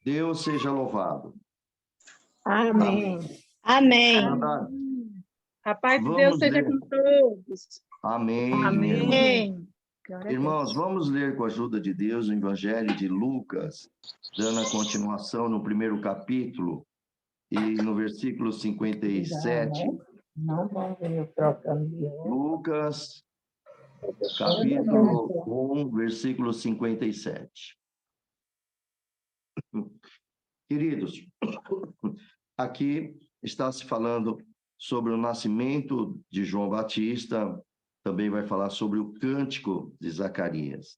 Deus seja louvado. Amém. Amém. Irmandade, A paz de Deus vamos seja ler. com todos. Amém, minha irmã. Amém. Glória a Irmãos, Deus. vamos ler com a ajuda de Deus o Evangelho de Lucas, dando a continuação no primeiro capítulo e no versículo 57. Não vamos ver trocando de roupa. Lucas, capítulo 1, versículo 57. Queridos, aqui está se falando sobre o nascimento de João Batista, também vai falar sobre o cântico de Zacarias.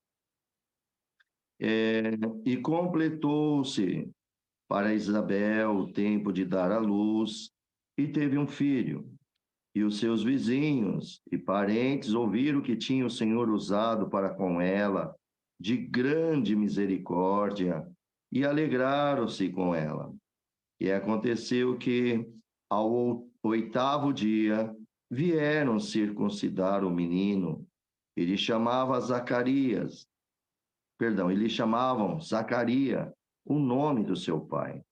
E completou-se para Isabel o tempo de dar à luz, e teve um filho. E os seus vizinhos e parentes ouviram que tinha o Senhor usado para com ela de grande misericórdia, e alegraram-se com ela. E aconteceu que, ao 8º dia, vieram circuncidar o menino. Ele chamava Zacarias, eles chamavam Zacarias, o nome do seu pai.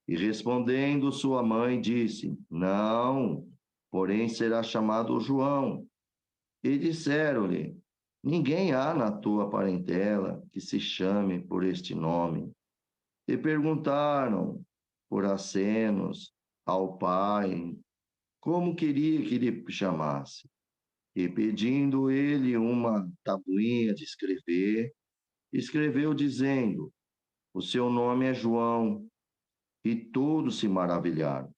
E respondendo sua mãe, disse: Não, porém será chamado João. E disseram-lhe: Ninguém há na tua parentela que se chame por este nome. E perguntaram por acenos ao pai como queria que lhe chamasse. E pedindo ele uma tabuinha de escrever, escreveu dizendo: O seu nome é João. E todos se maravilharam.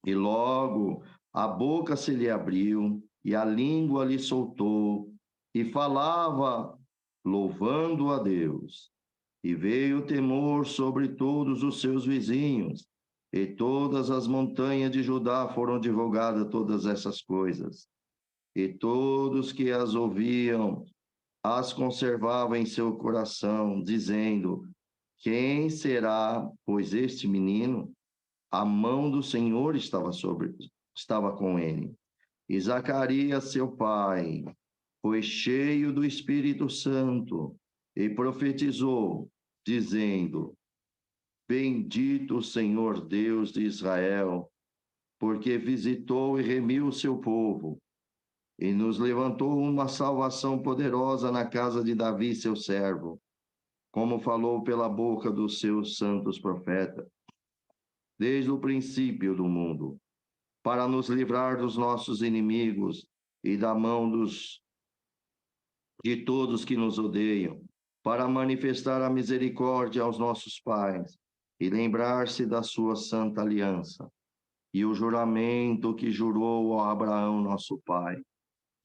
E logo a boca se lhe abriu, e a língua lhe soltou, e falava, louvando a Deus. E veio o temor sobre todos os seus vizinhos, e todas as montanhas de Judá foram divulgadas todas essas coisas. E todos que as ouviam, as conservavam em seu coração, dizendo: Quem será, pois, este menino? A mão do Senhor estava com ele. E Zacarias, seu pai, foi cheio do Espírito Santo e profetizou, dizendo: Bendito o Senhor Deus de Israel, porque visitou e remiu o seu povo, e nos levantou uma salvação poderosa na casa de Davi, seu servo, como falou pela boca dos seus santos profetas, desde o princípio do mundo, para nos livrar dos nossos inimigos e da mão de todos que nos odeiam, para manifestar a misericórdia aos nossos pais e lembrar-se da sua santa aliança e o juramento que jurou a Abraão, nosso pai,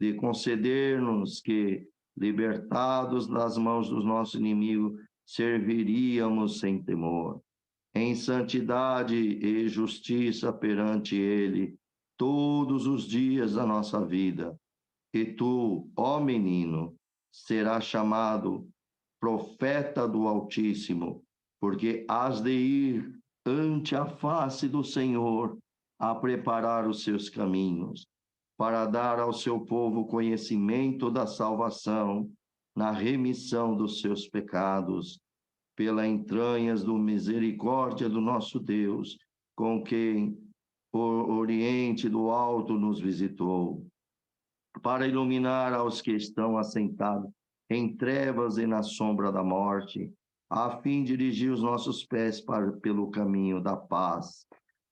de conceder-nos que, libertados das mãos dos nossos inimigos, serviríamos sem temor, em santidade e justiça perante ele, todos os dias da nossa vida. E tu, ó menino, serás chamado profeta do Altíssimo, porque has de ir ante a face do Senhor a preparar os seus caminhos, para dar ao seu povo conhecimento da salvação, na remissão dos seus pecados, pela entranhas do misericórdia do nosso Deus, com quem por oriente do alto nos visitou, para iluminar aos que estão assentados em trevas e na sombra da morte, a fim de dirigir os nossos pés pelo caminho da paz.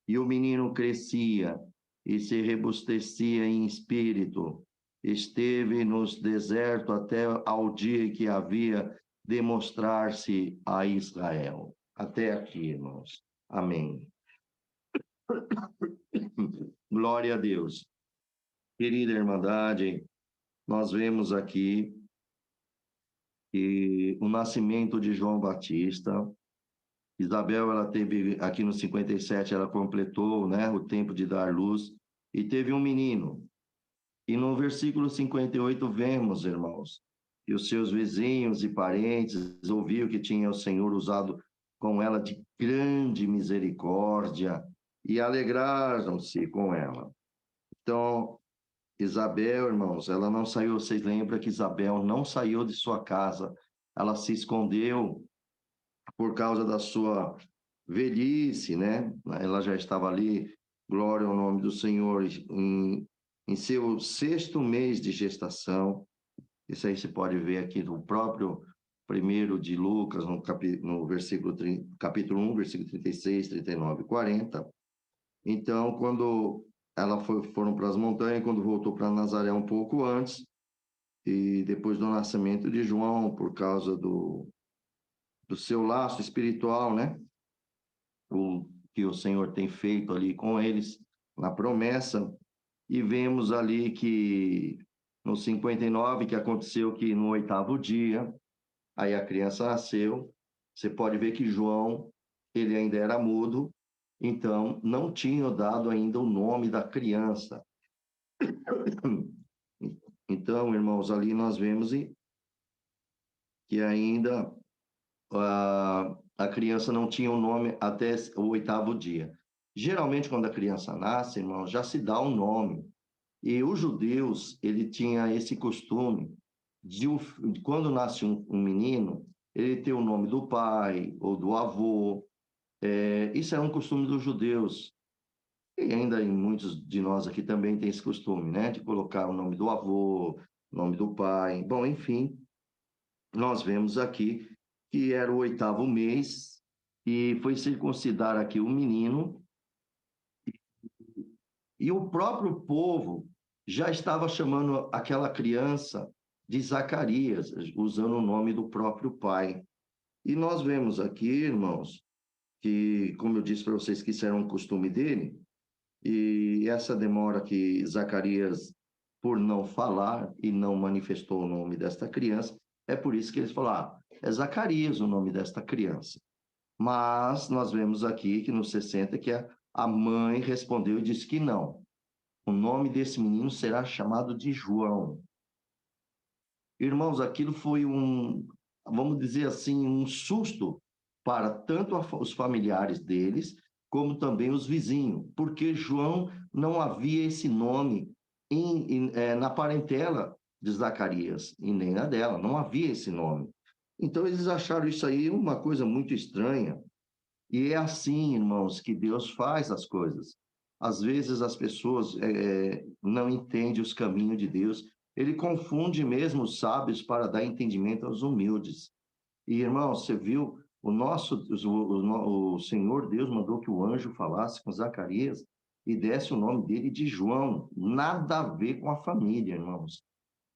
E o menino crescia e se robustecia em espírito. Esteve nos deserto até ao dia que havia de mostrar-se a Israel. Até aqui, irmãos. Amém. Glória a Deus. Querida Irmandade, nós vemos aqui que o nascimento de João Batista. Isabel, ela teve, aqui no 57, ela completou, né, o tempo de dar luz, e teve um menino. E no versículo 58 vemos, irmãos, que os seus vizinhos e parentes ouviram que tinha o Senhor usado com ela de grande misericórdia e alegraram-se com ela. Então, Isabel, irmãos, ela não saiu, vocês lembram que Isabel não saiu de sua casa, ela se escondeu por causa da sua velhice, né? Ela já estava ali, glória ao nome do Senhor, em seu 6º mês de gestação. Isso aí você pode ver aqui no próprio 1º de Lucas, no capítulo 1, versículo 36, 39 e 40. Então, quando foram para as montanhas, quando voltou para Nazaré um pouco antes, e depois do nascimento de João, por causa do seu laço espiritual, né? O que o Senhor tem feito ali com eles, na promessa, e vemos ali que no 59, que aconteceu que no 8º dia, aí a criança nasceu, você pode ver que João, ele ainda era mudo, então não tinha dado ainda o nome da criança. Então, irmãos, ali nós vemos que ainda a criança não tinha o nome até o 8º dia. Geralmente, quando a criança nasce, irmãos, já se dá um nome. E os judeus, ele tinha esse costume de quando nasce um menino, ele ter o nome do pai ou do avô. Isso é um costume dos judeus. E ainda em muitos de nós aqui também tem esse costume, né? De colocar o nome do avô, o nome do pai. Bom, enfim, nós vemos aqui que era o 8º mês e foi circuncidar aqui o menino, e o próprio povo já estava chamando aquela criança de Zacarias, usando o nome do próprio pai. E nós vemos aqui, irmãos, que, como eu disse para vocês, que isso era um costume dele, e essa demora que Zacarias, por não falar e não manifestou o nome desta criança, é por isso que eles falaram, é Zacarias o nome desta criança. Mas nós vemos aqui que no 60 que a mãe respondeu e disse que não. O nome desse menino será chamado de João. Irmãos, aquilo foi vamos dizer assim, um susto para tanto os familiares deles, como também os vizinhos, porque João não havia esse nome na parentela de Zacarias, e nem na dela, não havia esse nome. Então, eles acharam isso aí uma coisa muito estranha, e é assim, irmãos, que Deus faz as coisas. Às vezes as pessoas não entendem os caminhos de Deus. Ele confunde mesmo os sábios para dar entendimento aos humildes. E, irmão, você viu, o Senhor Deus mandou que o anjo falasse com Zacarias e desse o nome dele de João. Nada a ver com a família, irmãos.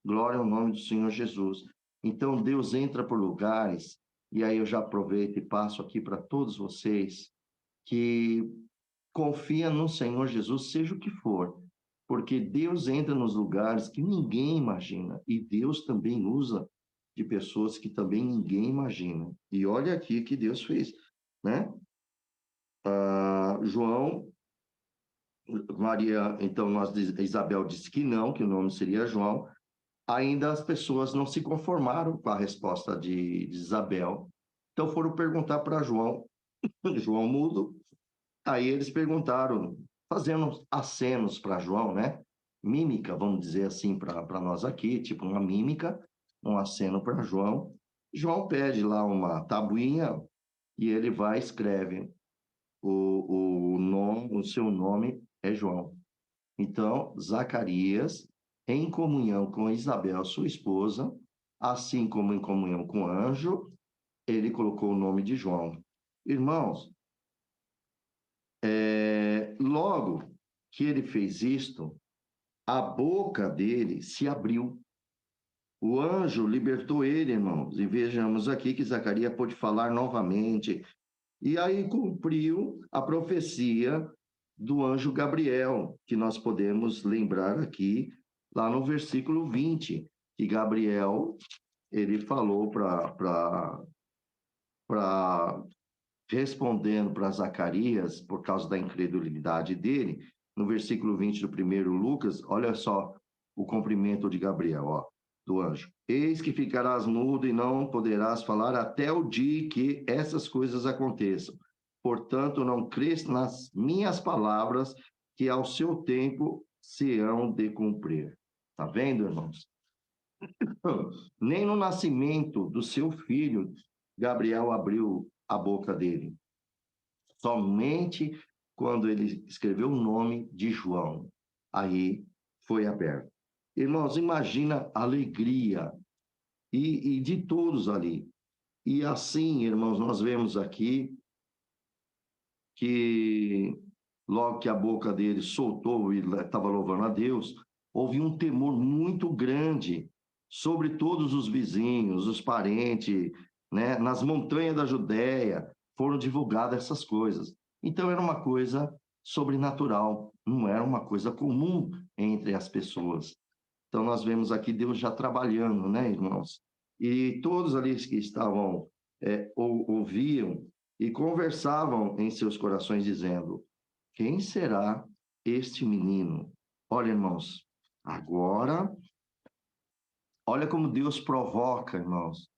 Glória ao nome do Senhor Jesus. Então, Deus entra por lugares, e aí eu já aproveito e passo aqui para todos vocês, que confia no Senhor Jesus, seja o que for, porque Deus entra nos lugares que ninguém imagina, e Deus também usa de pessoas que também ninguém imagina. E olha aqui que Deus fez, né? João, Maria, então Isabel disse que não, que o nome seria João. Ainda as pessoas não se conformaram com a resposta de Isabel. Então foram perguntar para João, João mudo. Aí eles perguntaram, fazendo acenos para João, né? Mímica, vamos dizer assim, para nós aqui, tipo uma mímica, um aceno para João. João pede lá uma tabuinha e ele vai e escreve o seu nome é João. Então, Zacarias, em comunhão com Isabel, sua esposa, assim como em comunhão com o anjo, ele colocou o nome de João. Irmãos, logo que ele fez isto, a boca dele se abriu. O anjo libertou ele, irmãos, e vejamos aqui que Zacarias pôde falar novamente. E aí cumpriu a profecia do anjo Gabriel, que nós podemos lembrar aqui, lá no versículo 20, que Gabriel, ele falou respondendo para Zacarias, por causa da incredulidade dele, no versículo 20 do primeiro Lucas, olha só o cumprimento de Gabriel, ó, do anjo. Eis que ficarás mudo e não poderás falar até o dia que essas coisas aconteçam. Portanto, não crês nas minhas palavras, que ao seu tempo se hão de cumprir. Tá vendo, irmãos? Nem no nascimento do seu filho, Gabriel abriu a boca dele. Somente quando ele escreveu o nome de João, aí foi aberto. Irmãos, imagina a alegria e de todos ali. E assim, irmãos, nós vemos aqui que logo que a boca dele soltou e estava louvando a Deus, houve um temor muito grande sobre todos os vizinhos, os parentes, né? Nas montanhas da Judéia foram divulgadas essas coisas. Então era uma coisa sobrenatural, não era uma coisa comum entre as pessoas. Então nós vemos aqui Deus já trabalhando, né, irmãos? E todos ali que estavam ouviam e conversavam em seus corações dizendo: quem será este menino? Olha, irmãos, agora, olha como Deus provoca, irmãos,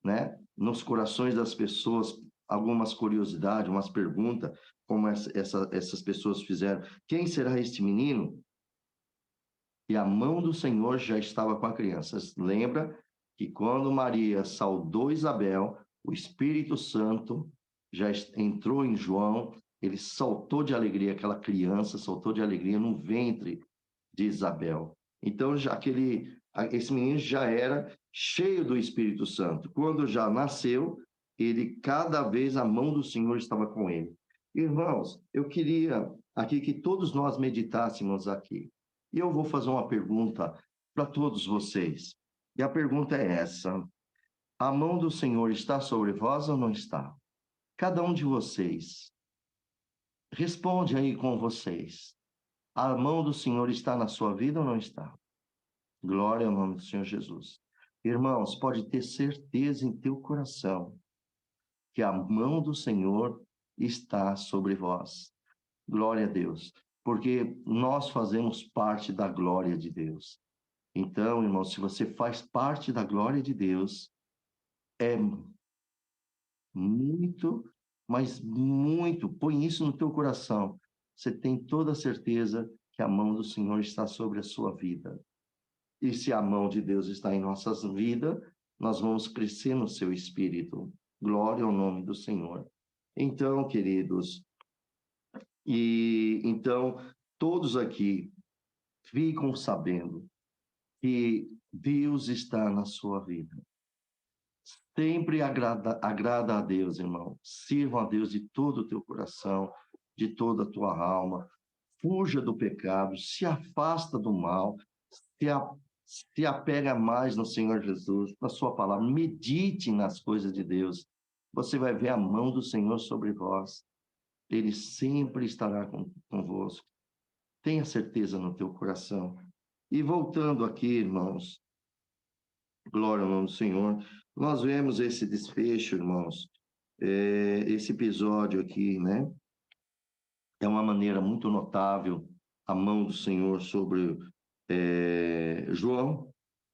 né? Nos corações das pessoas, algumas curiosidades, umas perguntas, como essas pessoas fizeram. Quem será este menino? E a mão do Senhor já estava com a criança. Lembra que quando Maria saudou Isabel, o Espírito Santo já entrou em João, ele saltou de alegria, aquela criança saltou de alegria no ventre de Isabel. Então, esse menino já era cheio do Espírito Santo. Quando já nasceu, ele, cada vez, a mão do Senhor estava com ele. Irmãos, eu queria aqui que todos nós meditássemos aqui. E eu vou fazer uma pergunta para todos vocês. E a pergunta é essa: a mão do Senhor está sobre vós ou não está? Cada um de vocês, responde aí com vocês. A mão do Senhor está na sua vida ou não está? Glória ao nome do Senhor Jesus. Irmãos, pode ter certeza em teu coração que a mão do Senhor está sobre vós. Glória a Deus. Porque nós fazemos parte da glória de Deus. Então, irmão, se você faz parte da glória de Deus, é muito, mas muito, põe isso no teu coração. Você tem toda a certeza que a mão do Senhor está sobre a sua vida. E se a mão de Deus está em nossas vidas, nós vamos crescer no seu espírito. Glória ao nome do Senhor. Então, queridos, então todos aqui ficam sabendo que Deus está na sua vida. Sempre agrada a Deus, irmão. Sirva a Deus de todo o teu coração, de toda a tua alma. Fuja do pecado, se afasta do mal, se apega mais no Senhor Jesus, na sua palavra. Medite nas coisas de Deus. Você vai ver a mão do Senhor sobre vós. Ele sempre estará convosco. Tenha certeza no teu coração. E voltando aqui, irmãos, glória ao nome do Senhor, nós vemos esse desfecho, irmãos, esse episódio aqui, né? É uma maneira muito notável a mão do Senhor sobre João,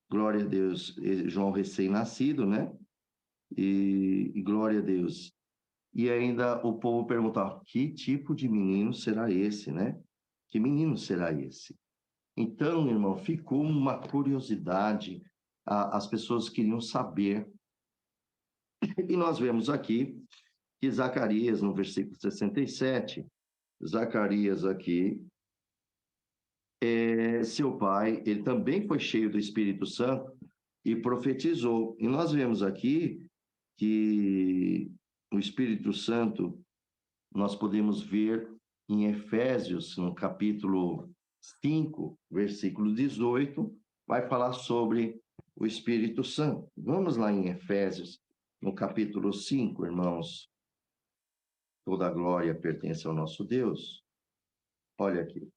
glória a Deus, João recém-nascido, né? E glória a Deus. E ainda o povo perguntava: que tipo de menino será esse, né? Que menino será esse? Então, irmão, ficou uma curiosidade, as pessoas queriam saber. E nós vemos aqui que Zacarias, no versículo 67, Zacarias aqui, seu pai, ele também foi cheio do Espírito Santo e profetizou. E nós vemos aqui que o Espírito Santo, nós podemos ver em Efésios, no capítulo 5, versículo 18, vai falar sobre o Espírito Santo. Vamos lá em Efésios, no capítulo 5, irmãos. Toda a glória pertence ao nosso Deus. Olha aqui.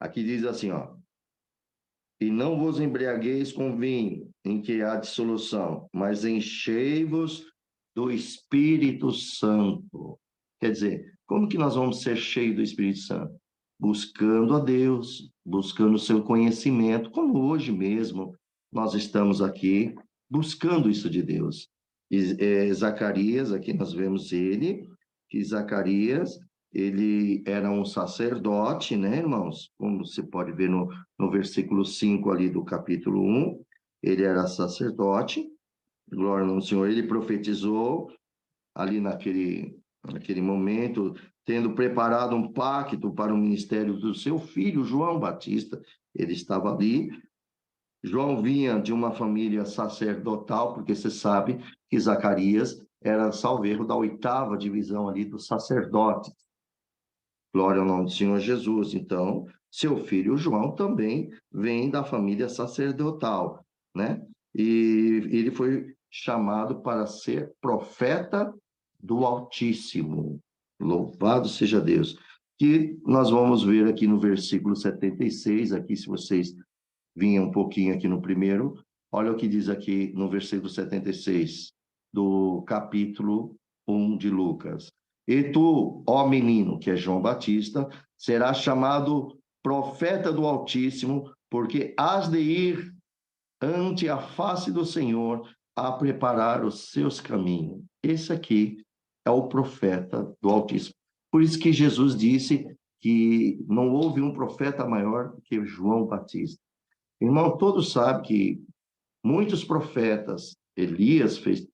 Aqui diz assim, ó: e não vos embriagueis com vinho, em que há dissolução, mas enchei-vos do Espírito Santo. Quer dizer, como que nós vamos ser cheios do Espírito Santo? Buscando a Deus, buscando o seu conhecimento, como hoje mesmo nós estamos aqui buscando isso de Deus. Zacarias, aqui nós vemos ele, que Zacarias, ele era um sacerdote, né, irmãos? Como você pode ver no versículo 5 ali do capítulo 1, ele era sacerdote, glória ao Senhor, ele profetizou ali naquele momento, tendo preparado um pacto para o ministério do seu filho, João Batista, ele estava ali. João vinha de uma família sacerdotal, porque você sabe que Zacarias era salveiro da 8ª divisão ali dos sacerdotes. Glória ao nome do Senhor Jesus. Então, seu filho João também vem da família sacerdotal, né? E ele foi chamado para ser profeta do Altíssimo. Louvado seja Deus. Que nós vamos ver aqui no versículo 76, aqui se vocês vinham um pouquinho aqui no primeiro, olha o que diz aqui no versículo 76 do capítulo 1 de Lucas. E tu, ó menino, que é João Batista, serás chamado profeta do Altíssimo, porque has de ir ante a face do Senhor a preparar os seus caminhos. Esse aqui é o profeta do Altíssimo. Por isso que Jesus disse que não houve um profeta maior que João Batista. Irmão, todos sabem que muitos profetas, Elias fez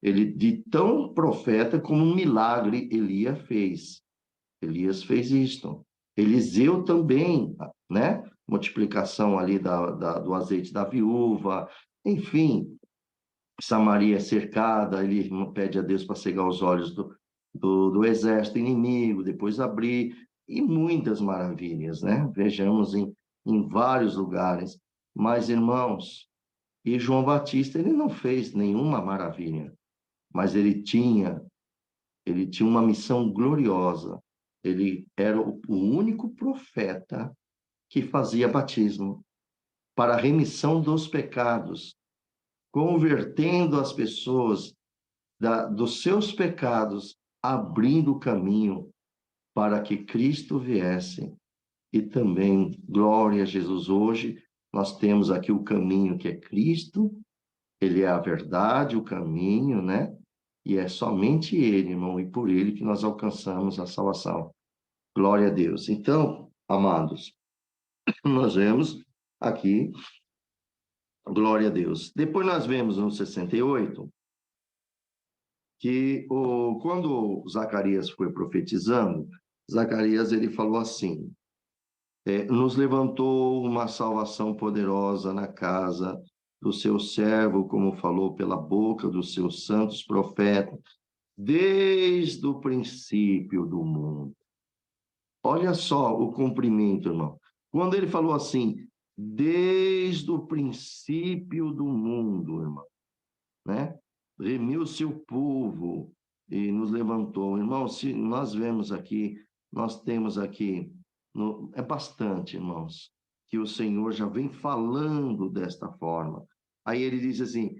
ele de tão profeta como um milagre Elias fez. Elias fez isto. Eliseu também, né? Multiplicação ali do azeite da viúva, enfim, Samaria é cercada, ele pede a Deus para cegar os olhos do exército inimigo, depois abrir, e muitas maravilhas, né? Vejamos em vários lugares. Mas, irmãos, e João Batista, ele não fez nenhuma maravilha, mas ele tinha uma missão gloriosa. Ele era o único profeta que fazia batismo para a remissão dos pecados, convertendo as pessoas dos seus pecados, abrindo o caminho para que Cristo viesse. E também, glória a Jesus, hoje nós temos aqui o caminho que é Cristo, ele é a verdade, o caminho, né? E é somente ele, irmão, e por ele que nós alcançamos a salvação. Glória a Deus. Então, amados, nós vemos aqui, glória a Deus. Depois nós vemos no 68, que quando Zacarias foi profetizando, Zacarias ele falou assim, nos levantou uma salvação poderosa na casa do seu servo, como falou pela boca dos seus santos profetas, desde o princípio do mundo. Olha só o cumprimento, irmão. Quando ele falou assim, desde o princípio do mundo, irmão, né? Remiu seu povo e nos levantou. Irmão, se nós vemos aqui, nós temos aqui, é bastante, irmãos, que o Senhor já vem falando desta forma. Aí ele diz assim,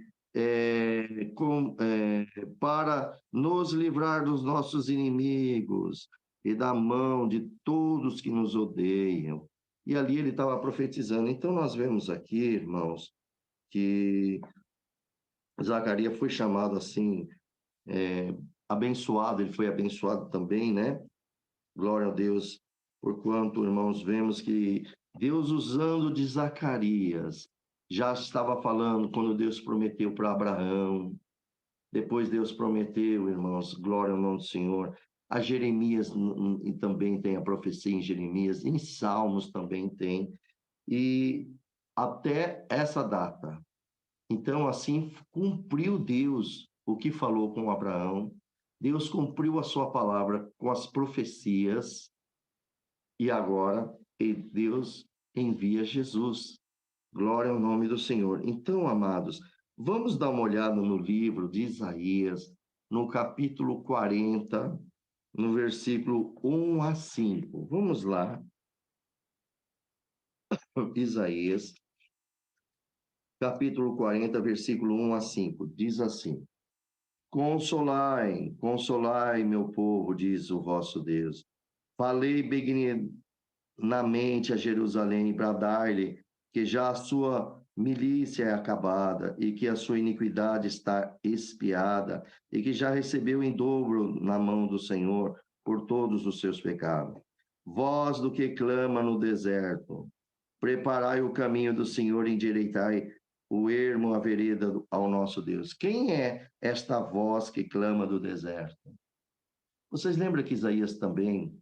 para nos livrar dos nossos inimigos e da mão de todos que nos odeiam. E ali ele estava profetizando. Então, nós vemos aqui, irmãos, que Zacarias foi chamado assim, abençoado, ele foi abençoado também, né? Glória a Deus, porquanto, irmãos, vemos que Deus, usando de Zacarias, já estava falando quando Deus prometeu para Abraão, depois Deus prometeu, irmãos, glória ao nome do Senhor, a Jeremias, e também tem a profecia em Jeremias, em Salmos também tem, e até essa data. Então, assim, cumpriu Deus o que falou com Abraão, Deus cumpriu a sua palavra com as profecias, e agora Deus envia Jesus. Glória ao nome do Senhor. Então, amados, vamos dar uma olhada no livro de Isaías, no capítulo 40, no versículo 1 a 5. Vamos lá. Isaías, capítulo 40, versículo 1 a 5. Diz assim: Consolai, consolai, meu povo, diz o vosso Deus. Falei benignamente a Jerusalém, bradai-lhe que já a sua milícia é acabada e que a sua iniquidade está expiada e que já recebeu em dobro na mão do Senhor por todos os seus pecados. Voz do que clama no deserto, preparai o caminho do Senhor, endireitai o ermo, a vereda ao nosso Deus. Quem é esta voz que clama do deserto? Vocês lembram que Isaías também,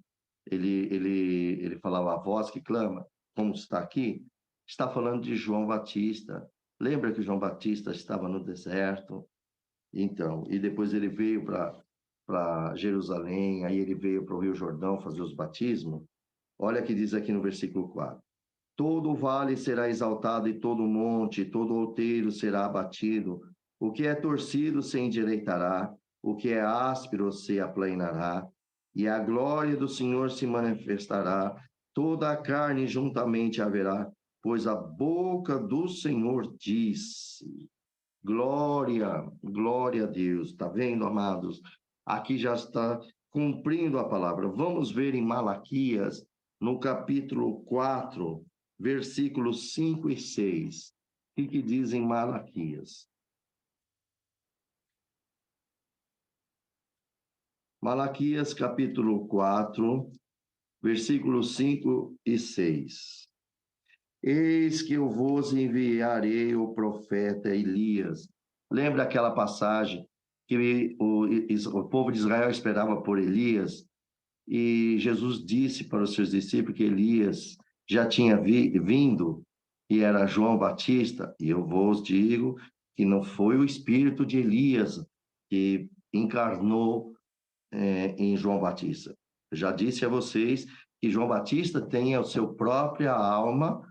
ele falava a voz que clama, como está aqui? Está falando de João Batista. Lembra que João Batista estava no deserto? Então, e depois ele veio para Jerusalém, aí ele veio para o Rio Jordão fazer os batismos. Olha o que diz aqui no versículo 4. Todo vale será exaltado e todo monte, todo outeiro será abatido. O que é torcido se endireitará, o que é áspero se aplanará, e a glória do Senhor se manifestará, toda a carne juntamente haverá, pois a boca do Senhor disse. Glória, glória a Deus. Está vendo, amados? Aqui já está cumprindo a palavra. Vamos ver em Malaquias, no capítulo 4, versículos 5 e 6. O que diz em Malaquias? Malaquias, capítulo 4, versículos 5 e 6. Eis que eu vos enviarei o profeta Elias. Lembra aquela passagem que o povo de Israel esperava por Elias? E Jesus disse para os seus discípulos que Elias já tinha vindo, e era João Batista. E eu vos digo que não foi o espírito de Elias que encarnou em João Batista. Eu já disse a vocês que João Batista tem a sua própria alma,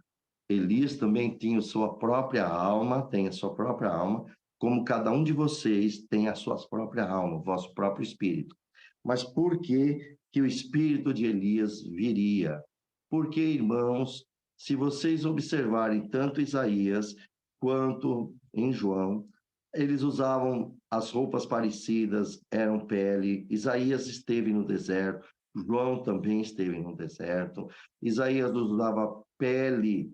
Elias também tinha a sua própria alma, tem a sua própria alma, como cada um de vocês tem a sua própria alma, o vosso próprio espírito. Mas por que o espírito de Elias viria? Porque, irmãos, se vocês observarem tanto Isaías quanto em João, eles usavam as roupas parecidas, eram pele. Isaías esteve no deserto, João também esteve no deserto. Isaías usava pele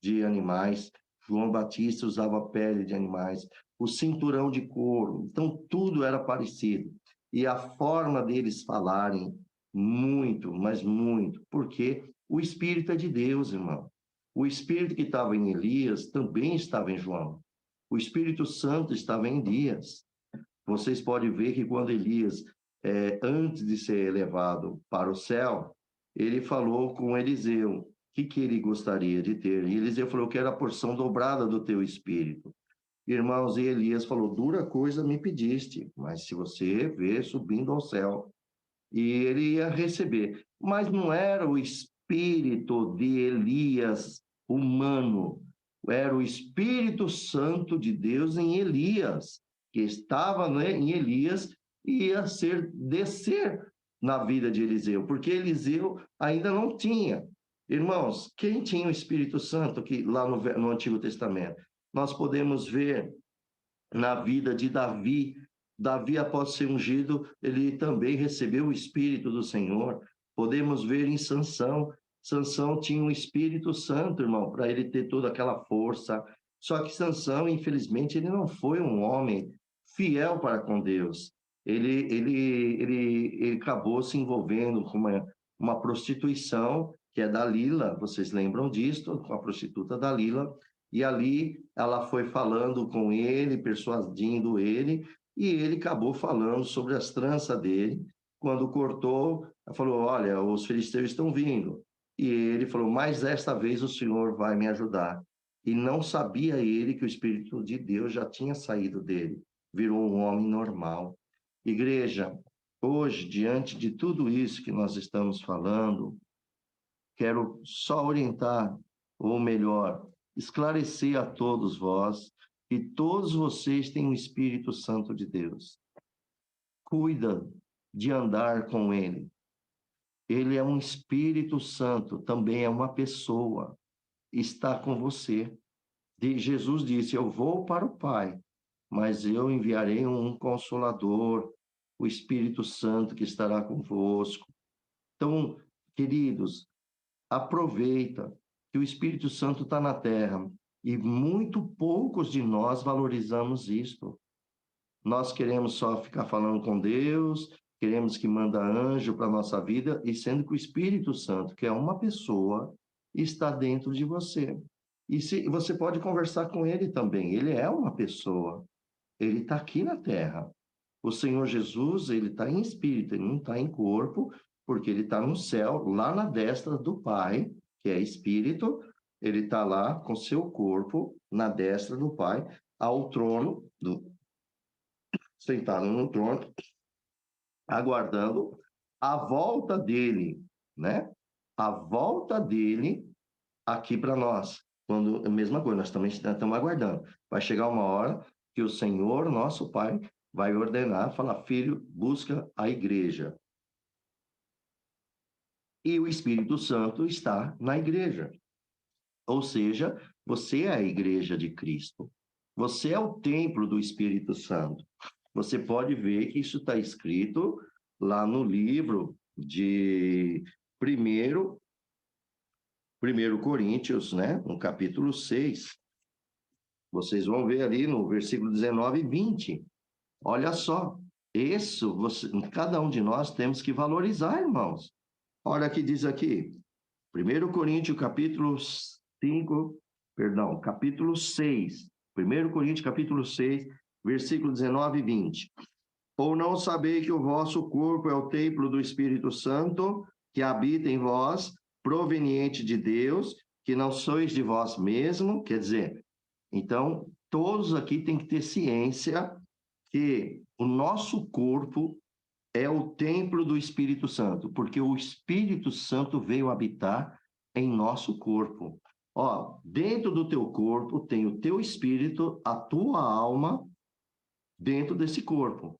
de animais, João Batista usava pele de animais, o cinturão de couro, então tudo era parecido. E a forma deles falarem, muito, mas muito, porque o Espírito é de Deus, irmão. O Espírito que estava em Elias também estava em João. O Espírito Santo estava em Elias. Vocês podem ver que quando Elias, antes de ser elevado para o céu, ele falou com Eliseu, que ele gostaria de ter. E Eliseu falou: eu quero a porção dobrada do teu espírito. Irmãos, e Elias falou: dura coisa me pediste, mas se você ver subindo ao céu, e ele ia receber. Mas não era o espírito de Elias humano, era o Espírito Santo de Deus em Elias, que estava, né, em Elias e ia descer na vida de Eliseu, porque Eliseu ainda não tinha. Irmãos, quem tinha o Espírito Santo que lá no Antigo Testamento? Nós podemos ver na vida de Davi. Davi, após ser ungido, ele também recebeu o Espírito do Senhor. Podemos ver em Sansão. Sansão tinha um Espírito Santo, irmão, para ele ter toda aquela força. Só que Sansão, infelizmente, ele não foi um homem fiel para com Deus. Ele acabou se envolvendo com uma prostituição, que é Dalila, vocês lembram disso, com a prostituta Dalila, e ali ela foi falando com ele, persuadindo ele, e ele acabou falando sobre as tranças dele. Quando cortou, ela falou: olha, os filisteus estão vindo. E ele falou: mas desta vez o Senhor vai me ajudar. E não sabia ele que o Espírito de Deus já tinha saído dele, virou um homem normal. Igreja, hoje, diante de tudo isso que nós estamos falando, quero só orientar, ou melhor, esclarecer a todos vós que todos vocês têm o Espírito Santo de Deus. Cuida de andar com ele. Ele é um Espírito Santo, também é uma pessoa, está com você. Jesus disse: eu vou para o Pai, mas eu enviarei um Consolador, o Espírito Santo que estará convosco. Então, queridos, aproveita que o Espírito Santo está na terra e muito poucos de nós valorizamos isto. Nós queremos só ficar falando com Deus, queremos que manda anjo para a nossa vida, e sendo que o Espírito Santo, que é uma pessoa, está dentro de você. E se, você pode conversar com ele também, ele é uma pessoa, ele está aqui na Terra. O Senhor Jesus, ele está em espírito, ele não está em corpo, porque ele está no céu, lá na destra do Pai, que é espírito, ele está lá com seu corpo na destra do Pai, ao trono, sentado no trono, aguardando a volta dele, né? A volta dele aqui para nós. Quando, a mesma coisa, nós também estamos aguardando. Vai chegar uma hora que o Senhor, nosso Pai, vai ordenar, falar, filho, busca a igreja. E o Espírito Santo está na igreja. Ou seja, você é a igreja de Cristo. Você é o templo do Espírito Santo. Você pode ver que isso está escrito lá no livro de primeiro Coríntios, né? No capítulo 6. Vocês vão ver ali no versículo 19 e 20. Olha só, isso cada um de nós temos que valorizar, irmãos. Olha o que diz aqui. 1 Coríntios, capítulo 5, perdão, capítulo 6. 1 Coríntios, capítulo 6, versículo 19 e 20. Ou não sabei que o vosso corpo é o templo do Espírito Santo, que habita em vós, proveniente de Deus, que não sois de vós mesmo? Quer dizer, então, todos aqui têm que ter ciência que o nosso corpo é o templo do Espírito Santo, porque o Espírito Santo veio habitar em nosso corpo. Ó, dentro do teu corpo tem o teu espírito, a tua alma dentro desse corpo.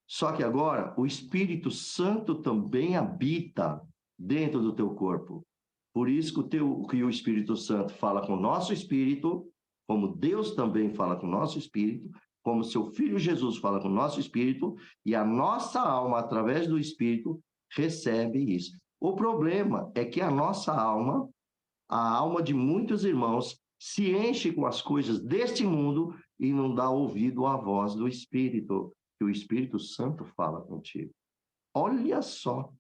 Só que agora o Espírito Santo também habita dentro do teu corpo. Por isso que o Espírito Santo fala com o nosso espírito, como Deus também fala com o nosso espírito, como seu Filho Jesus fala com o nosso espírito, e a nossa alma, através do espírito, recebe isso. O problema é que a nossa alma, a alma de muitos irmãos, se enche com as coisas deste mundo e não dá ouvido à voz do Espírito, que o Espírito Santo fala contigo. Olha só,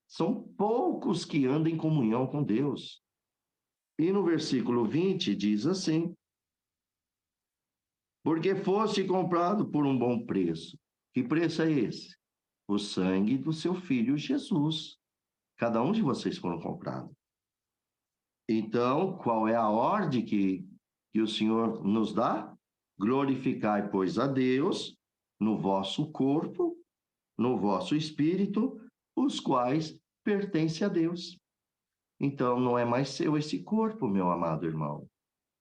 são poucos que andam em comunhão com Deus. E no versículo 20 diz assim: porque foste comprado por um bom preço. Que preço é esse? O sangue do seu Filho Jesus. Cada um de vocês foram comprados. Então, qual é a ordem que o Senhor nos dá? Glorificai, pois, a Deus no vosso corpo, no vosso espírito, os quais pertencem a Deus. Então, não é mais seu esse corpo, meu amado irmão.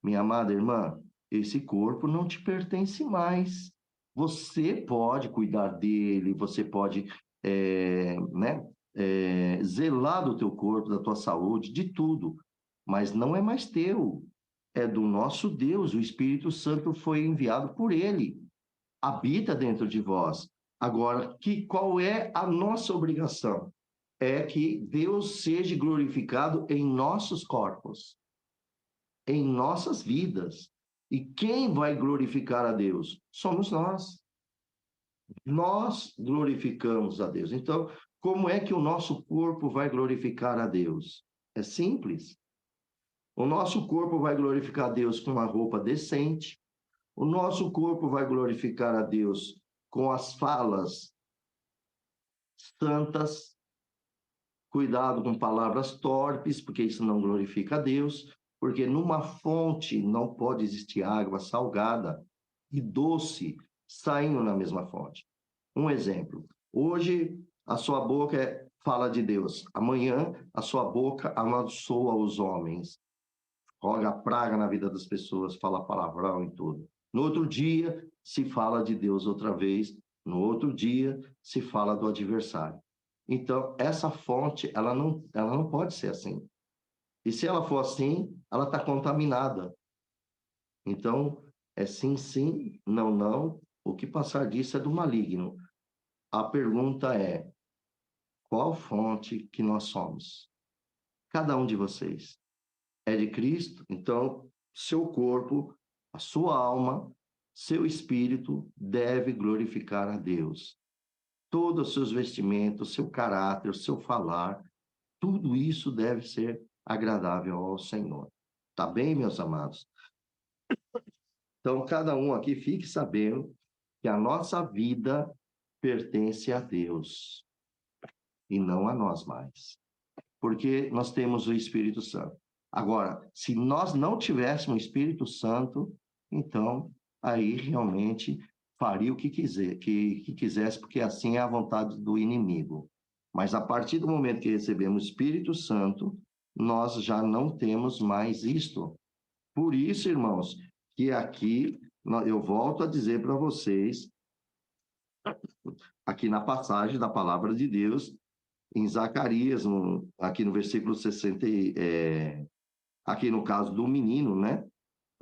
Minha amada irmã, esse corpo não te pertence mais. Você pode cuidar dele, você pode zelar do teu corpo, da tua saúde, de tudo, mas não é mais teu. É do nosso Deus, o Espírito Santo foi enviado por ele, habita dentro de vós. Agora, qual é a nossa obrigação? É que Deus seja glorificado em nossos corpos, em nossas vidas. E quem vai glorificar a Deus? Somos nós. Nós glorificamos a Deus. Então, como é que o nosso corpo vai glorificar a Deus? É simples. O nosso corpo vai glorificar a Deus com uma roupa decente. O nosso corpo vai glorificar a Deus com as falas santas. Cuidado com palavras torpes, porque isso não glorifica a Deus. Porque numa fonte não pode existir água salgada e doce saindo na mesma fonte. Um exemplo. Hoje a sua boca fala de Deus. Amanhã a sua boca amaldiçoa os homens. Joga praga na vida das pessoas, fala palavrão e tudo. No outro dia se fala de Deus outra vez. No outro dia se fala do adversário. Então, essa fonte, ela não pode ser assim. E se ela for assim, ela está contaminada. Então, é sim, sim, não, não. O que passar disso é do maligno. A pergunta é: qual fonte que nós somos? Cada um de vocês é de Cristo, então seu corpo, a sua alma, seu espírito deve glorificar a Deus. todos os seus vestimentos, o seu caráter, o seu falar, tudo isso deve ser agradável ao Senhor. Tá bem, meus amados? Então, cada um aqui fique sabendo que a nossa vida pertence a Deus e não a nós mais, porque nós temos o Espírito Santo. Agora, se nós não tivéssemos o Espírito Santo, então aí realmente faria o que quisesse, porque assim é a vontade do inimigo. Mas a partir do momento que recebemos o Espírito Santo, nós já não temos mais isto. Por isso, irmãos, que aqui eu volto a dizer para vocês, aqui na passagem da palavra de Deus, em Zacarias, aqui no versículo 60, aqui no caso do menino, né?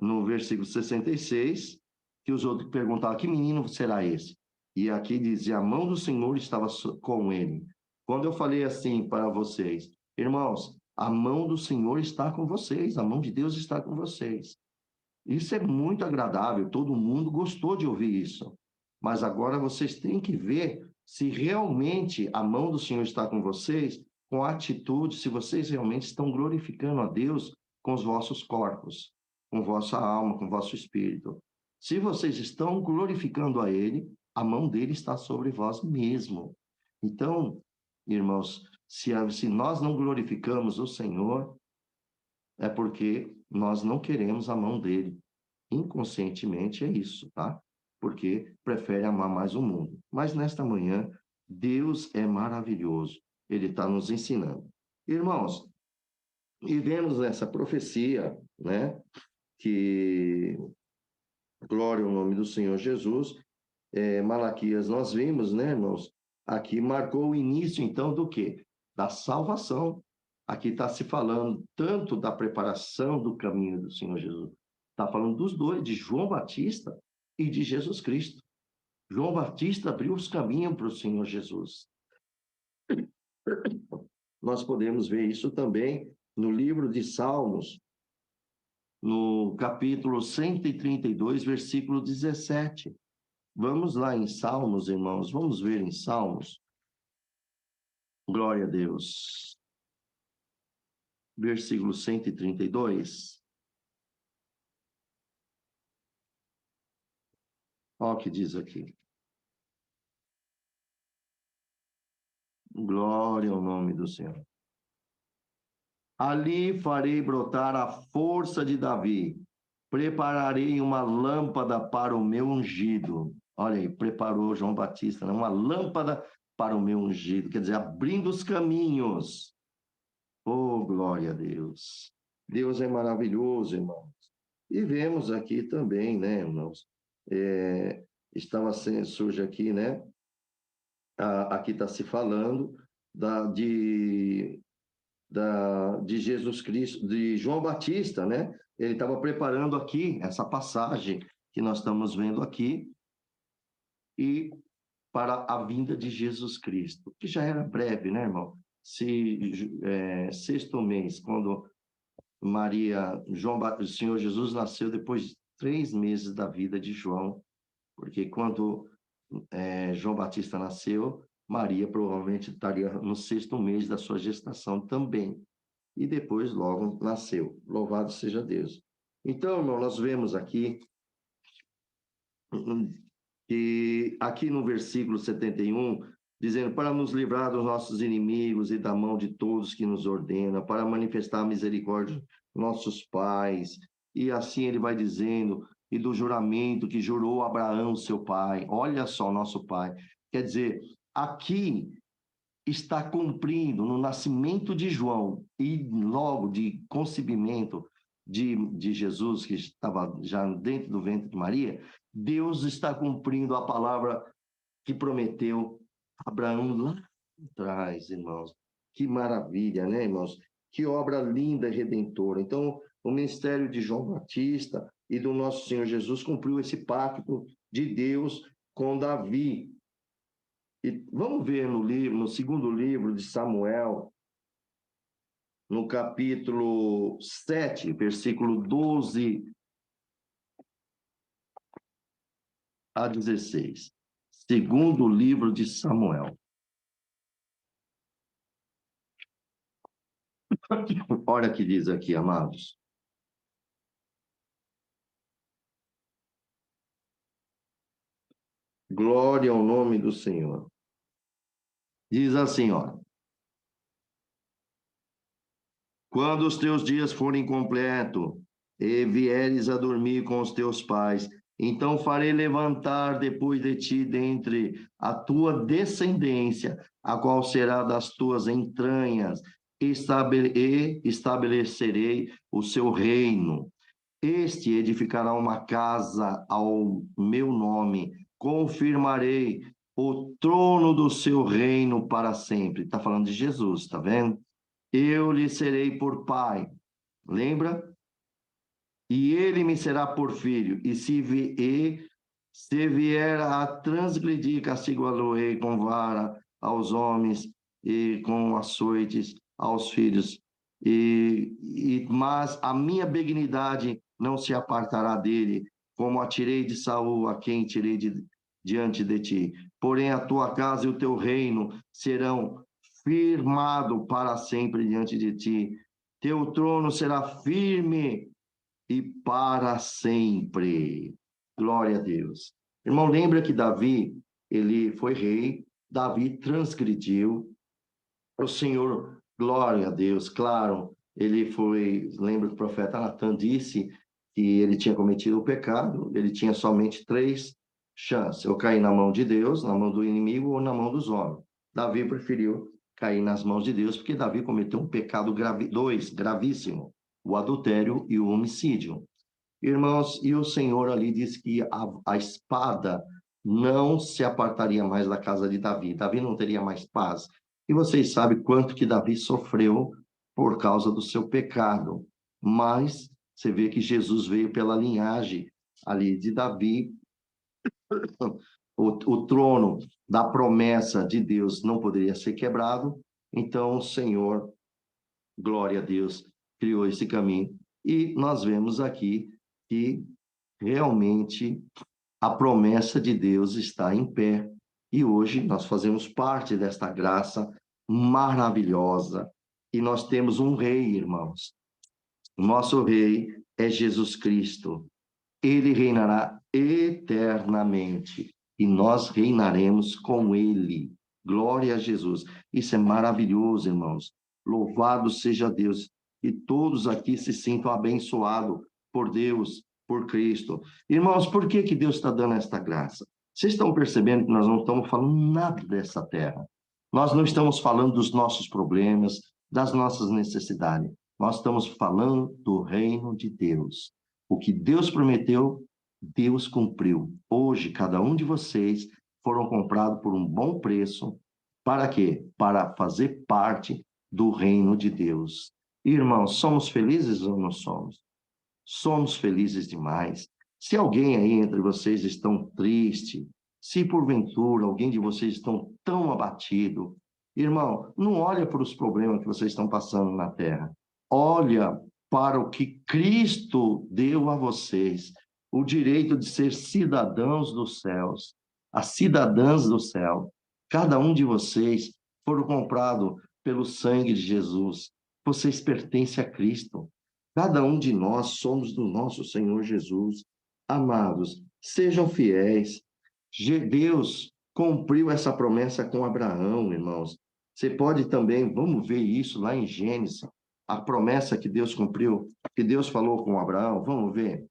No versículo 66, que os outros perguntavam, que menino será esse? E aqui dizia, a mão do Senhor estava com ele. Quando eu falei assim para vocês, irmãos, a mão do Senhor está com vocês, a mão de Deus está com vocês. Isso é muito agradável, todo mundo gostou de ouvir isso. Mas agora vocês têm que ver se realmente a mão do Senhor está com vocês, com a atitude, se vocês realmente estão glorificando a Deus com os vossos corpos, com vossa alma, com vosso espírito. Se vocês estão glorificando a Ele, a mão dele está sobre vós mesmo. Então, irmãos, se nós não glorificamos o Senhor, é porque nós não queremos a mão dele. Inconscientemente é isso, tá? Porque prefere amar mais o mundo. Mas nesta manhã, Deus é maravilhoso. Ele está nos ensinando. Irmãos, e vemos nessa profecia, né? Que glória ao nome do Senhor Jesus. Malaquias, nós vimos, né, irmãos? Aqui marcou o início, então, do quê? Da salvação. Aqui está se falando tanto da preparação do caminho do Senhor Jesus. Está falando dos dois, de João Batista e de Jesus Cristo. João Batista abriu os caminhos para o Senhor Jesus. Nós podemos ver isso também no livro de Salmos, no capítulo 132, versículo 17. Vamos lá em Salmos, irmãos, vamos ver em Salmos. Glória a Deus. Versículo 132. Olha o que diz aqui. Glória ao nome do Senhor. Ali farei brotar a força de Davi. Prepararei uma lâmpada para o meu ungido. Olha aí, preparou João Batista, né? Uma lâmpada para o meu ungido. Quer dizer, abrindo os caminhos. Oh, glória a Deus. Deus é maravilhoso, irmãos. E vemos aqui também, né, irmãos? Surge aqui, né? Aqui está se falando de Jesus Cristo, de João Batista, né? Ele estava preparando aqui essa passagem que nós estamos vendo aqui e para a vinda de Jesus Cristo, que já era breve, né, irmão? Sexto mês, quando o Senhor Jesus nasceu depois de 3 meses da vida de João, porque quando João Batista nasceu, Maria provavelmente estaria no 6º mês da sua gestação também. E depois logo nasceu. Louvado seja Deus. Então, irmão, nós vemos aqui que aqui no versículo 71, dizendo, para nos livrar dos nossos inimigos e da mão de todos que nos ordena, para manifestar a misericórdia dos nossos pais. E assim ele vai dizendo, e do juramento que jurou Abraão, seu pai. Olha só, nosso pai. Quer dizer, aqui está cumprindo no nascimento de João e logo de concebimento de Jesus, que estava já dentro do ventre de Maria, Deus está cumprindo a palavra que prometeu a Abraão lá atrás, irmãos. Que maravilha, né, irmãos? Que obra linda e redentora. Então, o ministério de João Batista e do nosso Senhor Jesus cumpriu esse pacto de Deus com Davi. E vamos ver no segundo livro de Samuel, no capítulo 7, versículo 12 a 16. segundo livro de Samuel. Olha o que diz aqui, amados. Glória ao nome do Senhor. Diz assim, ó. Quando os teus dias forem completos e vieres a dormir com os teus pais, então farei levantar depois de ti dentre a tua descendência, a qual será das tuas entranhas, e estabelecerei o seu reino. Este edificará uma casa ao meu nome, confirmarei o trono do seu reino para sempre. Está falando de Jesus, está vendo? Eu lhe serei por pai. Lembra? E ele me será por filho. E se vier a transgredir, castigo-a-lo-ei com vara aos homens e com açoites aos filhos. Mas a minha benignidade não se apartará dele, como a tirei de Saul, a quem tirei diante de ti. Porém, a tua casa e o teu reino serão firmado para sempre diante de ti. Teu trono será firme e para sempre. Glória a Deus. Irmão, lembra que Davi, ele foi rei, Davi transgrediu, o Senhor, glória a Deus, claro, ele foi, lembra que o profeta Natan disse que ele tinha cometido o pecado, ele tinha somente 3 chances, ou cair na mão de Deus, na mão do inimigo ou na mão dos homens. Davi preferiu cair nas mãos de Deus, porque Davi cometeu um pecado gravíssimo, o adultério e o homicídio. Irmãos, e o Senhor ali diz que a espada não se apartaria mais da casa de Davi. Davi não teria mais paz. E vocês sabem quanto que Davi sofreu por causa do seu pecado. Mas você vê que Jesus veio pela linhagem ali de Davi. O trono da promessa de Deus não poderia ser quebrado. Então o Senhor, glória a Deus, criou esse caminho. E nós vemos aqui que realmente a promessa de Deus está em pé. E hoje nós fazemos parte desta graça maravilhosa. E nós temos um rei, irmãos. O nosso rei é Jesus Cristo. Ele reinará eternamente. E nós reinaremos com ele. Glória a Jesus. Isso é maravilhoso, irmãos. Louvado seja Deus. E todos aqui se sintam abençoados por Deus, por Cristo. Irmãos, por que Deus está dando esta graça? Vocês estão percebendo que nós não estamos falando nada dessa terra. Nós não estamos falando dos nossos problemas, das nossas necessidades. Nós estamos falando do reino de Deus. O que Deus prometeu, Deus cumpriu. Hoje, cada um de vocês foram comprados por um bom preço. Para quê? Para fazer parte do reino de Deus. Irmãos, somos felizes ou não somos? Somos felizes demais. Se alguém aí entre vocês estão triste, se porventura alguém de vocês estão tão abatido, irmão, não olha para os problemas que vocês estão passando na terra. Olha para o que Cristo deu a vocês, o direito de ser cidadãos dos céus, as cidadãs do céu. Cada um de vocês foram comprados pelo sangue de Jesus. Vocês pertencem a Cristo. Cada um de nós somos do nosso Senhor Jesus. Amados, sejam fiéis. Deus cumpriu essa promessa com Abraão, irmãos. Você pode também, vamos ver isso lá em Gênesis, a promessa que Deus cumpriu, que Deus falou com Abraão, vamos ver.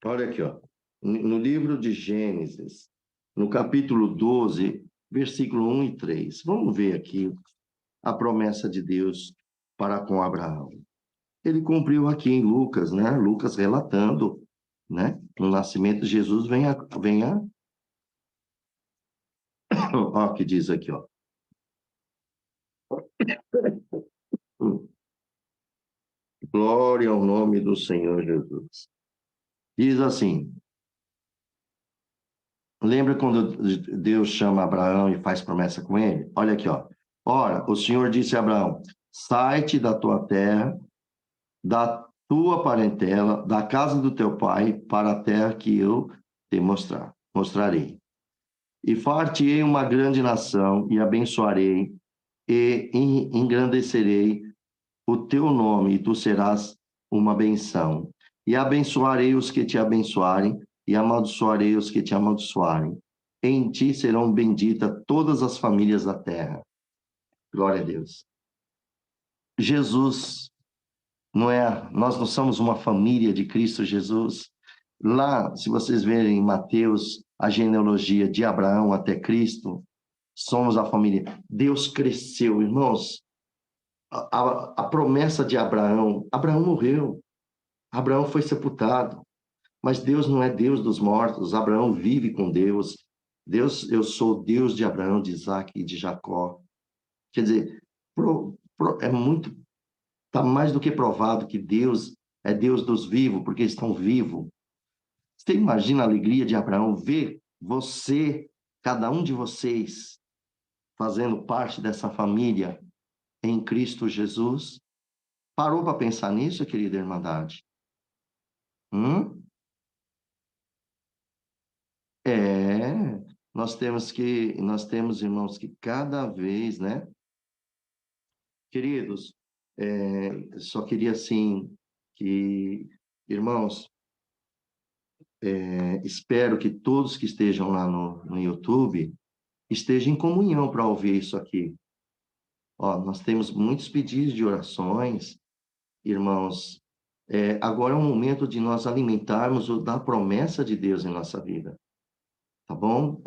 Olha aqui, ó, no livro de Gênesis, no capítulo 12, versículo 1 e 3. Vamos ver aqui a promessa de Deus para com Abraão. Ele cumpriu aqui em Lucas, né? Lucas relatando, né? No nascimento de Jesus, venha. Ó, o que diz aqui, ó. Glória ao nome do Senhor Jesus. Diz assim, lembra quando Deus chama Abraão e faz promessa com ele? Olha aqui, ó. Ora, o Senhor disse a Abraão, sai-te da tua terra, da tua parentela, da casa do teu pai, para a terra que eu te mostrarei. e far-te-ei uma grande nação, e abençoarei, e engrandecerei o teu nome, e tu serás uma benção. E abençoarei os que te abençoarem, e amaldiçoarei os que te amaldiçoarem. Em ti serão benditas todas as famílias da terra. Glória a Deus. Jesus, nós não somos uma família de Cristo Jesus. Lá, se vocês verem em Mateus, a genealogia de Abraão até Cristo, somos a família. Deus cresceu, irmãos. A promessa de Abraão, Abraão morreu, Abraão foi sepultado, mas Deus não é Deus dos mortos, Abraão vive com Deus. Deus, eu sou Deus de Abraão, de Isaac e de Jacó. Quer dizer, é muito, está mais do que provado que Deus é Deus dos vivos, porque estão vivos. Você imagina a alegria de Abraão ver você, cada um de vocês, fazendo parte dessa família em Cristo Jesus? Parou para pensar nisso, querida Irmandade? É, nós temos, irmãos, que cada vez, né? Queridos, só queria, assim, que, irmãos, espero que todos que estejam lá no YouTube estejam em comunhão para ouvir isso aqui. Ó, nós temos muitos pedidos de orações, irmãos. Agora é o momento de nós alimentarmos o da promessa de Deus em nossa vida. Tá bom?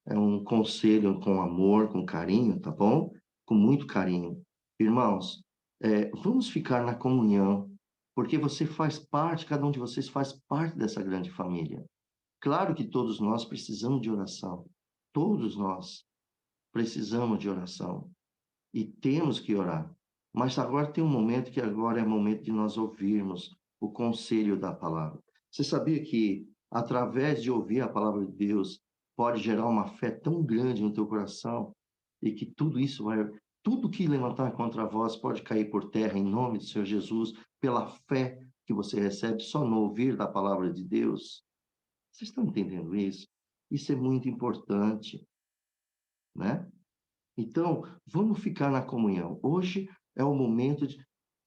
É um conselho com amor, com carinho, tá bom? Com muito carinho. Irmãos, vamos ficar na comunhão, porque você faz parte, cada um de vocês faz parte dessa grande família. Claro que todos nós precisamos de oração. Todos nós precisamos de oração. E temos que orar. Mas agora tem um momento que agora é momento de nós ouvirmos o conselho da palavra. Você sabia que, através de ouvir a palavra de Deus, pode gerar uma fé tão grande no teu coração e que tudo que levantar contra vós pode cair por terra em nome do Senhor Jesus, pela fé que você recebe só no ouvir da palavra de Deus? Vocês estão entendendo isso? Isso é muito importante, né? Então, vamos ficar na comunhão. Hoje é o momento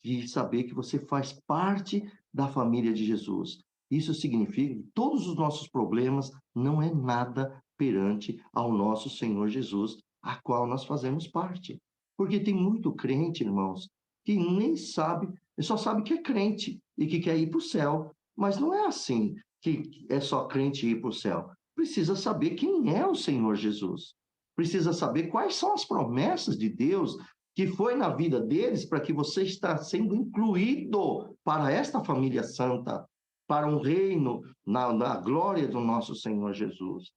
de saber que você faz parte da família de Jesus. Isso significa que todos os nossos problemas não é nada perante ao nosso Senhor Jesus, a qual nós fazemos parte. Porque tem muito crente, irmãos, que nem sabe, só sabe que é crente e que quer ir para o céu. Mas não é assim que é só crente ir para o céu. Precisa saber quem é o Senhor Jesus. Precisa saber quais são as promessas de Deus que foi na vida deles para que você está sendo incluído para esta família santa, para um reino na glória do nosso Senhor Jesus.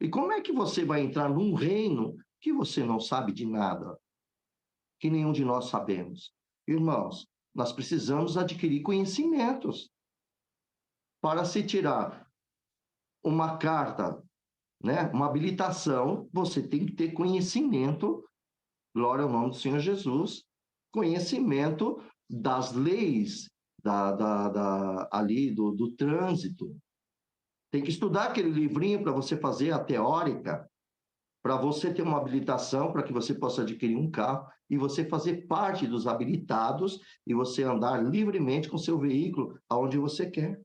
E como é que você vai entrar num reino que você não sabe de nada, que nenhum de nós sabemos? Irmãos, nós precisamos adquirir conhecimentos para se tirar uma carta, né, uma habilitação, você tem que ter conhecimento, glória ao nome do Senhor Jesus, conhecimento das leis ali do trânsito. Tem que estudar aquele livrinho para você fazer a teórica, para você ter uma habilitação, para que você possa adquirir um carro e você fazer parte dos habilitados e você andar livremente com seu veículo aonde você quer.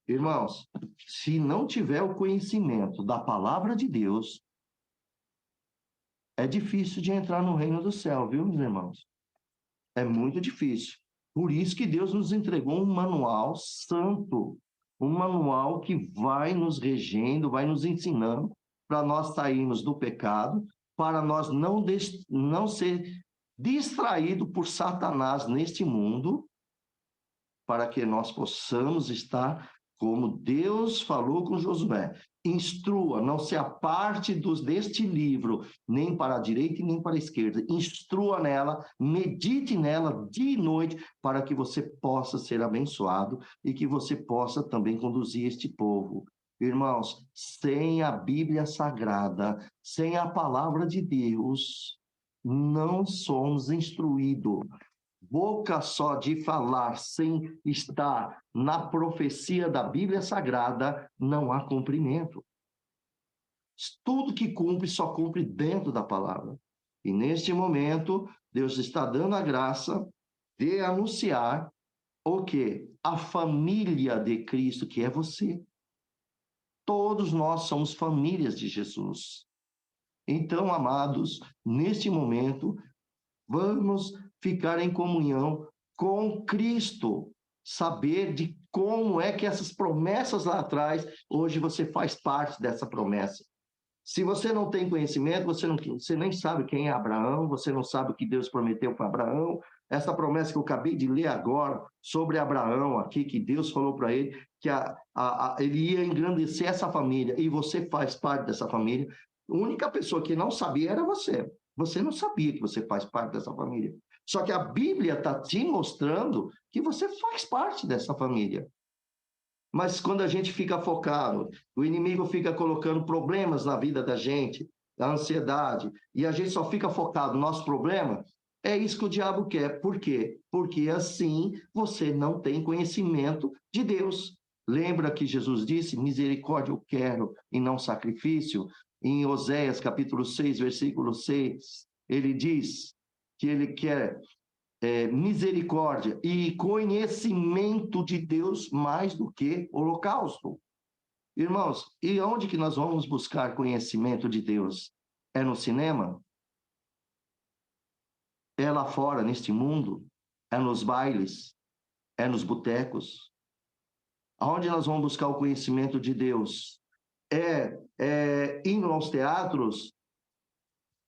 Irmãos, se não tiver o conhecimento da palavra de Deus, é difícil de entrar no reino do céu, viu, meus irmãos? É muito difícil. Por isso que Deus nos entregou um manual santo, um manual que vai nos regendo, vai nos ensinando para nós sairmos do pecado, para nós não ser distraído por Satanás neste mundo, para que nós possamos estar como Deus falou com Josué. Instrua, não se aparte deste livro, nem para a direita e nem para a esquerda. Instrua nela, medite nela dia e noite, para que você possa ser abençoado e que você possa também conduzir este povo. Irmãos, sem a Bíblia Sagrada, sem a palavra de Deus, não somos instruídos. Boca só de falar sem estar na profecia da Bíblia Sagrada, não há cumprimento. Tudo que cumpre só cumpre dentro da palavra. E neste momento, Deus está dando a graça de anunciar o quê? A família de Cristo, que é você. Todos nós somos famílias de Jesus. Então, amados, neste momento, vamos ficar em comunhão com Cristo. Saber de como é que essas promessas lá atrás, hoje você faz parte dessa promessa. Se você não tem conhecimento, você nem sabe quem é Abraão, você não sabe o que Deus prometeu para Abraão. Essa promessa que eu acabei de ler agora sobre Abraão aqui, que Deus falou para ele, que ele ia engrandecer essa família, e você faz parte dessa família. A única pessoa que não sabia era você. Você não sabia que você faz parte dessa família. Só que a Bíblia está te mostrando que você faz parte dessa família. Mas quando a gente fica focado, o inimigo fica colocando problemas na vida da gente, a ansiedade, e a gente só fica focado no nosso problema, é isso que o diabo quer. Por quê? Porque assim você não tem conhecimento de Deus. Lembra que Jesus disse, misericórdia eu quero e não sacrifício? Em Oséias capítulo 6, versículo 6, ele diz que ele quer misericórdia e conhecimento de Deus mais do que holocausto. Irmãos, e onde que nós vamos buscar conhecimento de Deus? É no cinema? É lá fora, neste mundo? É nos bailes? É nos botecos? Aonde nós vamos buscar o conhecimento de Deus? Indo aos teatros?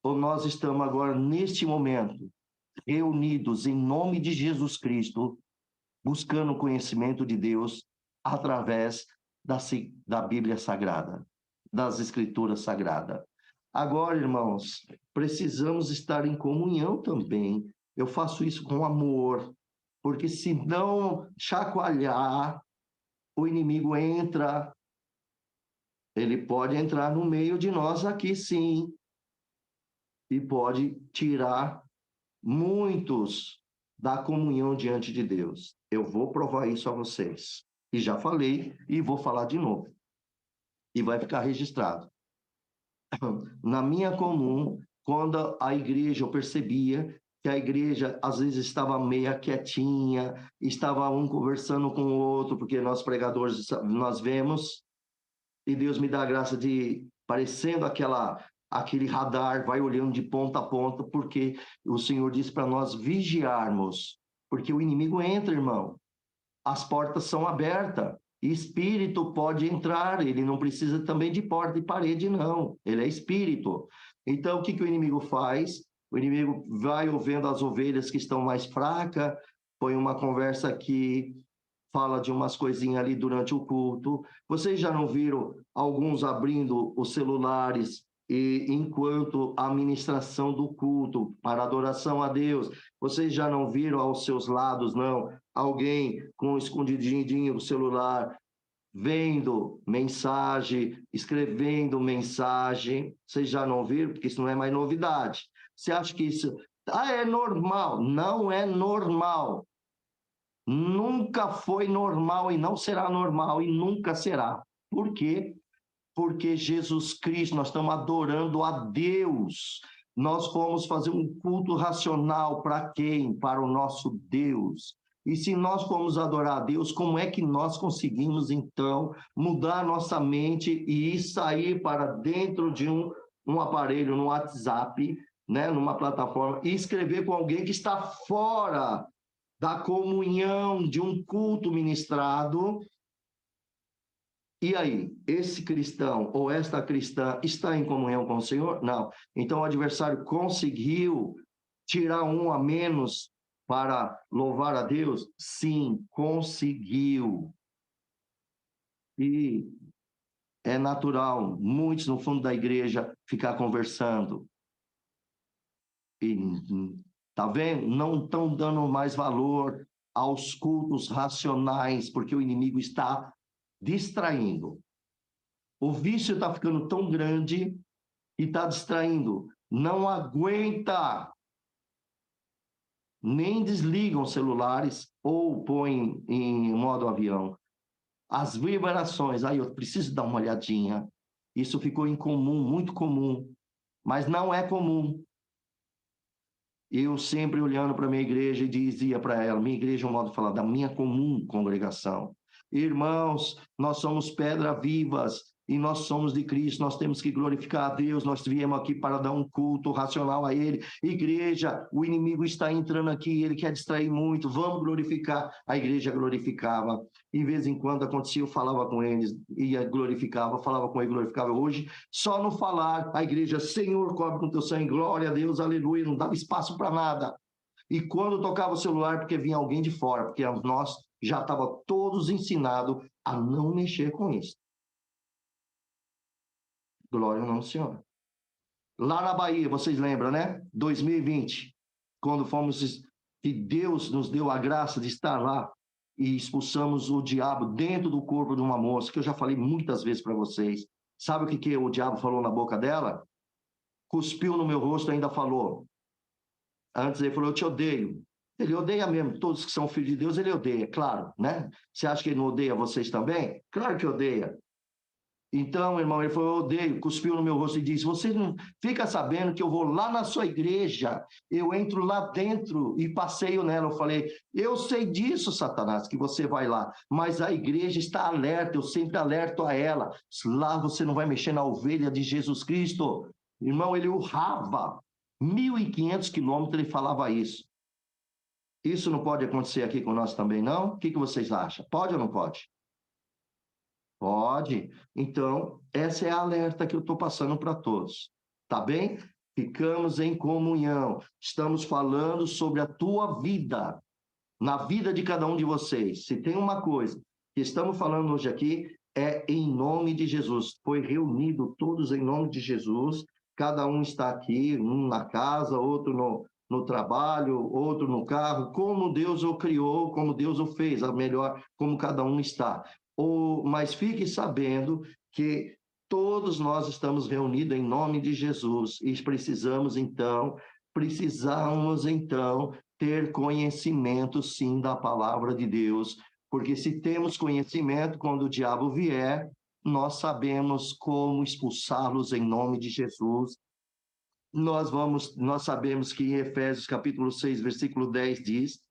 Ou nós estamos agora, neste momento, reunidos em nome de Jesus Cristo, buscando o conhecimento de Deus através da Bíblia Sagrada, das Escrituras Sagradas. Agora, irmãos, precisamos estar em comunhão também. Eu faço isso com amor, porque se não chacoalhar, o inimigo entra. Ele pode entrar no meio de nós aqui, sim, e pode tirar muitos da comunhão diante de Deus. Eu vou provar isso a vocês. E já falei e vou falar de novo. E vai ficar registrado. Na minha comum, quando a igreja, eu percebia que a igreja às vezes estava meia quietinha, estava um conversando com o outro, porque nós pregadores, nós vemos, e Deus me dá a graça de, parecendo aquele radar, vai olhando de ponta a ponta, porque o Senhor disse para nós vigiarmos, porque o inimigo entra, irmão. As portas são abertas, espírito pode entrar, ele não precisa também de porta e parede, não. Ele é espírito. Então, o que o inimigo faz? O inimigo vai ouvindo as ovelhas que estão mais fracas, põe uma conversa que fala de umas coisinhas ali durante o culto. Vocês já não viram alguns abrindo os celulares e enquanto a ministração do culto para adoração a Deus? Vocês já não viram aos seus lados, não? Alguém com escondidinho o celular, vendo mensagem, escrevendo mensagem? Vocês já não viram? Porque isso não é mais novidade. Você acha que isso é normal? Não é normal. Nunca foi normal e não será normal e nunca será. Por quê? Porque Jesus Cristo, nós estamos adorando a Deus. Nós fomos fazer um culto racional para quem? Para o nosso Deus. E se nós formos adorar a Deus, como é que nós conseguimos, então, mudar nossa mente e sair para dentro de um aparelho, no WhatsApp, né, numa plataforma, e escrever com alguém que está fora da comunhão de um culto ministrado? E aí, esse cristão ou esta cristã está em comunhão com o Senhor? Não. Então o adversário conseguiu tirar um a menos para louvar a Deus? Sim, conseguiu. E é natural, muitos no fundo da igreja ficar conversando. E tá vendo? Não estão dando mais valor aos cultos racionais, porque o inimigo está distraindo. O vício está ficando tão grande e está distraindo. Não aguenta. Nem desligam celulares ou põem em modo avião. As vibrações, aí eu preciso dar uma olhadinha. Isso ficou incomum, muito comum, mas não é comum. Eu sempre olhando para a minha igreja e dizia para ela, minha igreja é um modo de falar, da minha comum congregação. Irmãos, nós somos pedras vivas e nós somos de Cristo, nós temos que glorificar a Deus, nós viemos aqui para dar um culto racional a Ele. Igreja, o inimigo está entrando aqui, ele quer distrair muito, vamos glorificar. A igreja glorificava, de vez em quando acontecia, eu falava com eles, ia glorificava, falava com ele, glorificava. Hoje, só no falar, a igreja, Senhor, cobre com teu sangue, glória a Deus, aleluia, não dava espaço para nada. E quando tocava o celular, porque vinha alguém de fora, porque nós já estávamos todos ensinados a não mexer com isso. Glória ao nome do Senhor. Lá na Bahia, vocês lembram, né? 2020, quando fomos, que Deus nos deu a graça de estar lá e expulsamos o diabo dentro do corpo de uma moça, que eu já falei muitas vezes para vocês. Sabe o que o diabo falou na boca dela? Cuspiu no meu rosto e ainda falou. Antes ele falou, eu te odeio. Ele odeia mesmo, todos que são filhos de Deus, ele odeia, claro, né? Você acha que ele não odeia vocês também? Claro que odeia. Então, irmão, ele falou, eu odeio, cuspiu no meu rosto e disse, você não fica sabendo que eu vou lá na sua igreja, eu entro lá dentro e passeio nela. Eu falei, eu sei disso, Satanás, que você vai lá, mas a igreja está alerta, eu sempre alerto a ela, lá você não vai mexer na ovelha de Jesus Cristo. Irmão, ele urrava, 1.500 quilômetros ele falava isso. Isso não pode acontecer aqui com nós também, não? O que vocês acham? Pode ou não pode? Pode. Então, essa é a alerta que eu estou passando para todos. Tá bem? Ficamos em comunhão. Estamos falando sobre a tua vida, na vida de cada um de vocês. Se tem uma coisa que estamos falando hoje aqui, é em nome de Jesus. Foi reunido todos em nome de Jesus. Cada um está aqui, um na casa, outro no trabalho, outro no carro, como Deus o criou, como Deus o fez, a melhor, como cada um está. Mas fique sabendo que todos nós estamos reunidos em nome de Jesus e precisamos então ter conhecimento sim da palavra de Deus, porque se temos conhecimento, quando o diabo vier, nós sabemos como expulsá-los em nome de Jesus. Nós sabemos que em Efésios capítulo 6, versículo 10 diz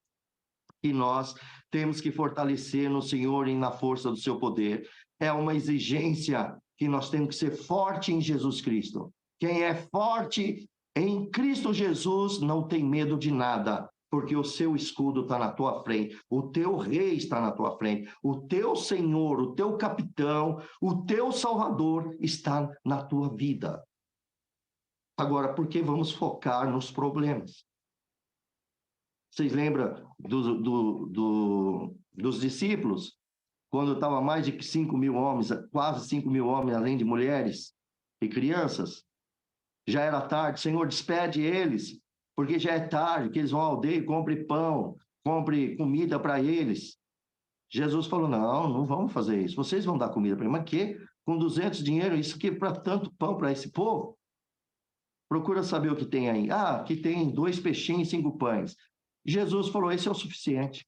que nós temos que fortalecer no Senhor e na força do seu poder. É uma exigência que nós temos que ser forte em Jesus Cristo. Quem é forte em Cristo Jesus não tem medo de nada, porque o seu escudo está na tua frente, o teu rei está na tua frente, o teu Senhor, o teu capitão, o teu Salvador está na tua vida. Agora, por que vamos focar nos problemas? Vocês lembram dos discípulos? Quando estava mais de 5.000 homens, quase 5.000 homens, além de mulheres e crianças, já era tarde. Senhor, despede eles, porque já é tarde, que eles vão à aldeia, compre pão, compre comida para eles. Jesus falou, não vamos fazer isso. Vocês vão dar comida para eles. Mas que? Com 200 dinheiro, isso aqui para tanto pão para esse povo? Procura saber o que tem aí. Ah, que tem 2 peixinhos e 5 pães. Jesus falou, esse é o suficiente.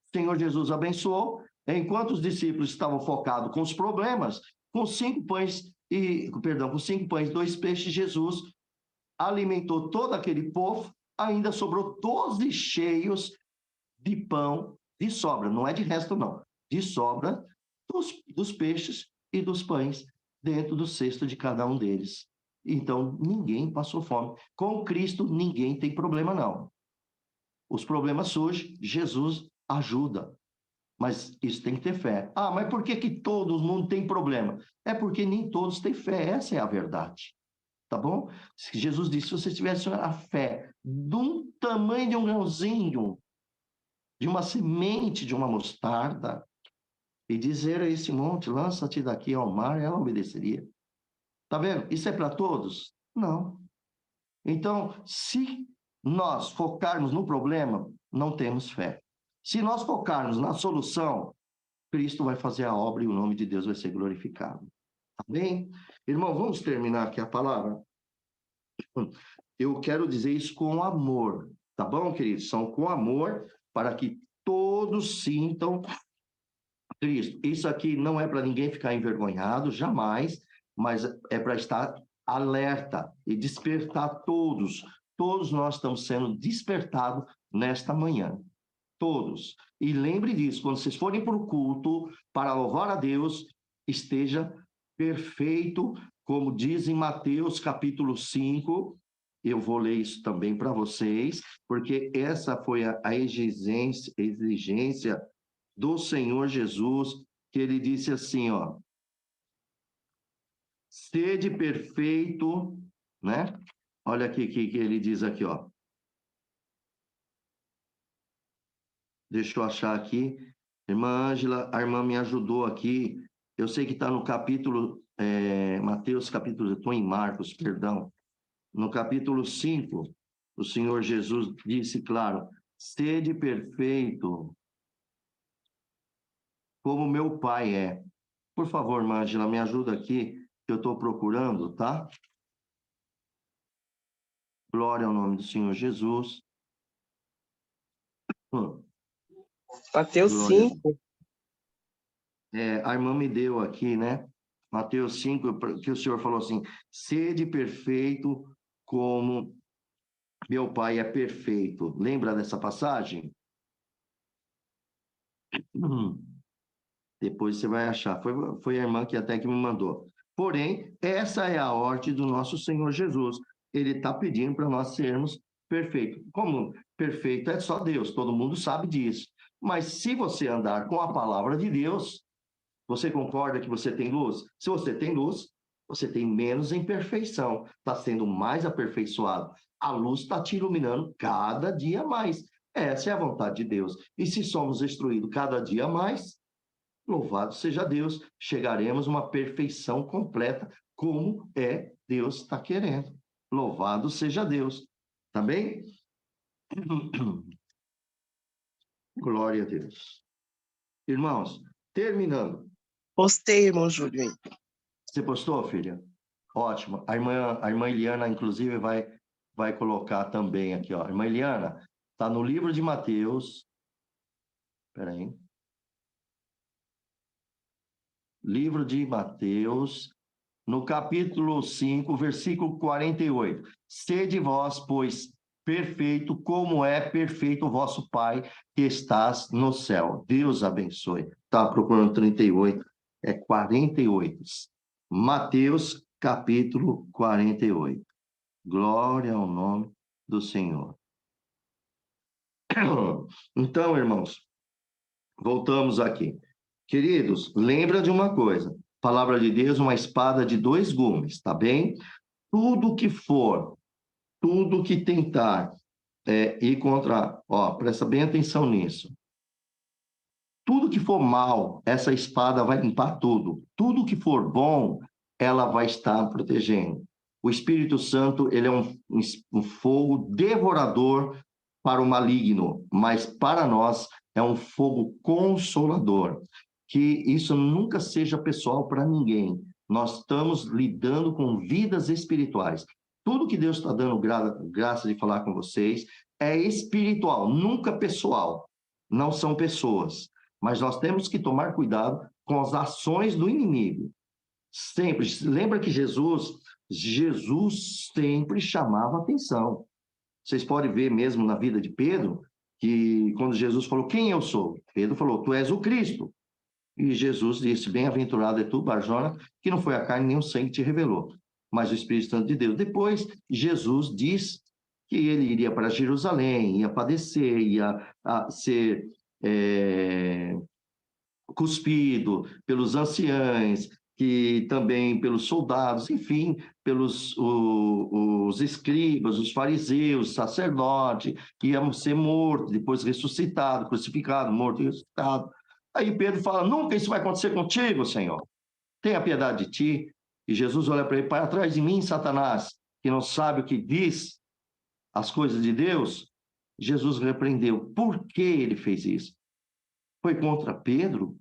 O Senhor Jesus abençoou, enquanto os discípulos estavam focados com os problemas, com 5 pães e 2 peixes, Jesus alimentou todo aquele povo, ainda sobrou 12 cheios de pão de sobra, não é de resto não, de sobra dos peixes e dos pães dentro do cesto de cada um deles. Então, ninguém passou fome. Com Cristo, ninguém tem problema não. Os problemas surgem, Jesus ajuda. Mas isso tem que ter fé. Ah, mas por que todo mundo tem problema? É porque nem todos têm fé, essa é a verdade. Tá bom? Jesus disse, se você tivesse a fé de um tamanho de um grãozinho, de uma semente de uma mostarda, e dizer a esse monte, lança-te daqui ao mar, ela obedeceria. Tá vendo? Isso é para todos? Não. Então, se nós focarmos no problema, não temos fé. Se nós focarmos na solução, Cristo vai fazer a obra e o nome de Deus vai ser glorificado. Tá bem? Irmão, vamos terminar aqui a palavra? Eu quero dizer isso com amor, tá bom, queridos? São com amor para que todos sintam Cristo. Isso aqui não é para ninguém ficar envergonhado, jamais. mas é para estar alerta e despertar todos. Todos nós estamos sendo despertados nesta manhã. Todos. E lembre disso, quando vocês forem para o culto, para louvar a Deus, esteja perfeito, como diz em Mateus capítulo 5. Eu vou ler isso também para vocês, porque essa foi a exigência do Senhor Jesus, que ele disse assim, ó, sede perfeito, né? Olha aqui que ele diz aqui, ó. Deixa eu achar aqui. Irmã Ângela, a irmã me ajudou aqui. Eu sei que está no capítulo, Mateus capítulo, estou em Marcos, perdão. No capítulo 5, o Senhor Jesus disse, claro, sede perfeito, como meu Pai é. Por favor, irmã Ângela, me ajuda aqui, que eu estou procurando, tá? Glória ao nome do Senhor Jesus. Mateus Glória. 5. A irmã me deu aqui, né? Mateus 5, que o Senhor falou assim, sede perfeito como meu Pai é perfeito. Lembra dessa passagem? Depois você vai achar. Foi a irmã que até que me mandou. Porém, essa é a ordem do nosso Senhor Jesus. Ele está pedindo para nós sermos perfeitos. Como perfeito é só Deus, todo mundo sabe disso. Mas se você andar com a palavra de Deus, você concorda que você tem luz? Se você tem luz, você tem menos imperfeição, está sendo mais aperfeiçoado. A luz está te iluminando cada dia mais. Essa é a vontade de Deus. E se somos instruídos cada dia mais, louvado seja Deus, chegaremos a uma perfeição completa, como Deus está querendo. Louvado seja Deus. Tá bem? Glória a Deus. Irmãos, terminando. Postei, irmão Júlio. Você postou, filha? Ótimo. A irmã Eliana, inclusive, vai colocar também aqui, ó. A irmã Eliana, está no livro de Mateus. Espera aí. Livro de Mateus, no capítulo 5, versículo 48. Sede vós, pois, perfeito, como é perfeito o vosso Pai que estás no céu. Deus abençoe. Estava procurando 38, é 48. Mateus, capítulo 48. Glória ao nome do Senhor. Então, irmãos, voltamos aqui. Queridos, lembra de uma coisa. Palavra de Deus, uma espada de dois gumes, tá bem? Tudo que tentar ir contra... Ó, presta bem atenção nisso. Tudo que for mal, essa espada vai limpar tudo. Tudo que for bom, ela vai estar protegendo. O Espírito Santo, ele é um fogo devorador para o maligno, mas para nós é um fogo consolador. Que isso nunca seja pessoal para ninguém. Nós estamos lidando com vidas espirituais. Tudo que Deus está dando graça de falar com vocês é espiritual, nunca pessoal. Não são pessoas. Mas nós temos que tomar cuidado com as ações do inimigo. Sempre. Lembra que Jesus sempre chamava atenção. Vocês podem ver mesmo na vida de Pedro, que quando Jesus falou, quem eu sou? Pedro falou, tu és o Cristo. E Jesus disse, bem-aventurado é tu, Barjona, que não foi a carne nem o sangue que te revelou, mas o Espírito Santo de Deus. Depois, Jesus diz que ele iria para Jerusalém, ia padecer, ia ser cuspido pelos anciães, que também pelos soldados, enfim, pelos os escribas, os fariseus, sacerdotes, que iam ser mortos, depois ressuscitado, crucificado, morto e ressuscitado. Aí Pedro fala, nunca isso vai acontecer contigo, Senhor. Tenha piedade de ti. E Jesus olha para ele, para trás de mim, Satanás, que não sabe o que diz as coisas de Deus. Jesus repreendeu. Por que ele fez isso? Foi contra Pedro?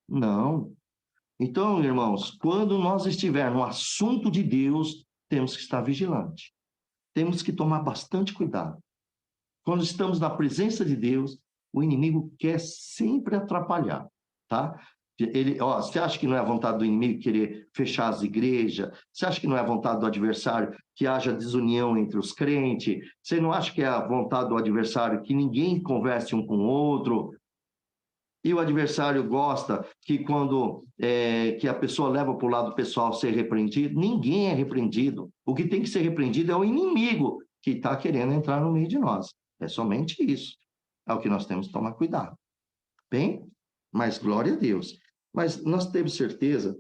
Não. Então, irmãos, quando nós estivermos no assunto de Deus, temos que estar vigilantes. Temos que tomar bastante cuidado. Quando estamos na presença de Deus, o inimigo quer sempre atrapalhar, tá? Você acha que não é a vontade do inimigo querer fechar as igrejas? Você acha que não é a vontade do adversário que haja desunião entre os crentes? Você não acha que é a vontade do adversário que ninguém converse um com o outro? E o adversário gosta que quando que a pessoa leva para o lado pessoal ser repreendido? Ninguém é repreendido. O que tem que ser repreendido é o inimigo que está querendo entrar no meio de nós. É somente isso. É o que nós temos que tomar cuidado. Bem? Mas glória a Deus. Mas nós temos certeza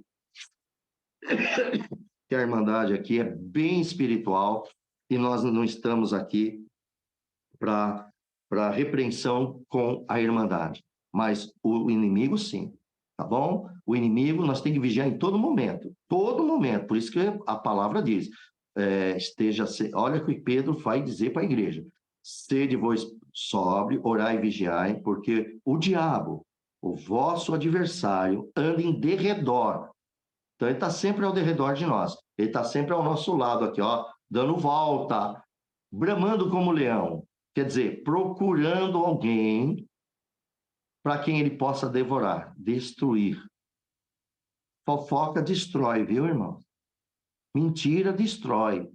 que a Irmandade aqui é bem espiritual e nós não estamos aqui para repreensão com a Irmandade. Mas o inimigo, sim. Tá bom? O inimigo nós temos que vigiar em todo momento. Todo momento. Por isso que a palavra diz, olha o que Pedro vai dizer para a igreja. Sede vós sóbrio, orai e vigiai, porque o diabo, o vosso adversário, anda em derredor. Então, ele está sempre ao derredor de nós. Ele está sempre ao nosso lado aqui, ó, dando volta, bramando como leão. Quer dizer, procurando alguém para quem ele possa devorar, destruir. Fofoca destrói, viu, irmão? Mentira destrói.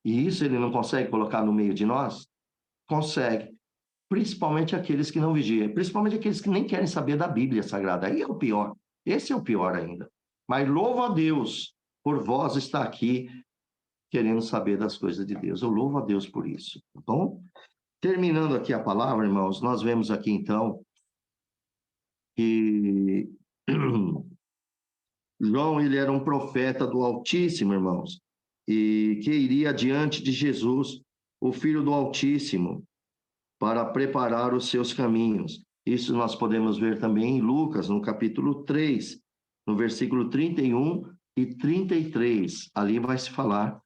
E isso ele não consegue colocar no meio de nós? Consegue. Principalmente aqueles que não vigiam. Principalmente aqueles que nem querem saber da Bíblia Sagrada. Aí é o pior. Esse é o pior ainda. Mas louvo a Deus por vós estar aqui querendo saber das coisas de Deus. Eu louvo a Deus por isso. Tá bom? Terminando aqui a palavra, irmãos, nós vemos aqui então que João, ele era um profeta do Altíssimo, irmãos, e que iria diante de Jesus, o Filho do Altíssimo, para preparar os seus caminhos. Isso nós podemos ver também em Lucas, no capítulo 3, no versículo 31 e 33. Ali vai se falar,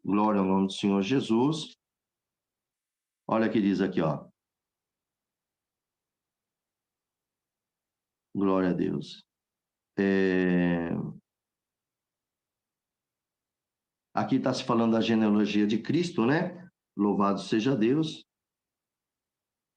glória ao nome do Senhor Jesus. Olha o que diz aqui, ó. Glória a Deus. Aqui está se falando da genealogia de Cristo, né? Louvado seja Deus.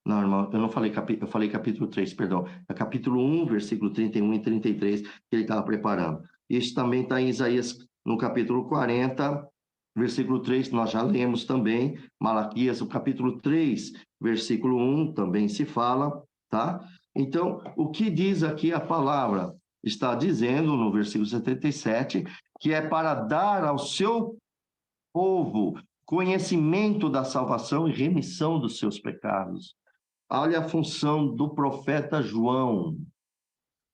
Não, irmão, eu não falei eu falei capítulo 3, perdão. É capítulo 1, versículo 31 e 33, que ele estava preparando. Isso também está em Isaías, no capítulo 40, versículo 3, nós já lemos também. Malaquias, o capítulo 3, versículo 1, também se fala, tá? Então, o que diz aqui a palavra? Está dizendo, no versículo 77, que é para dar ao seu povo conhecimento da salvação e remissão dos seus pecados. Olha a função do profeta João.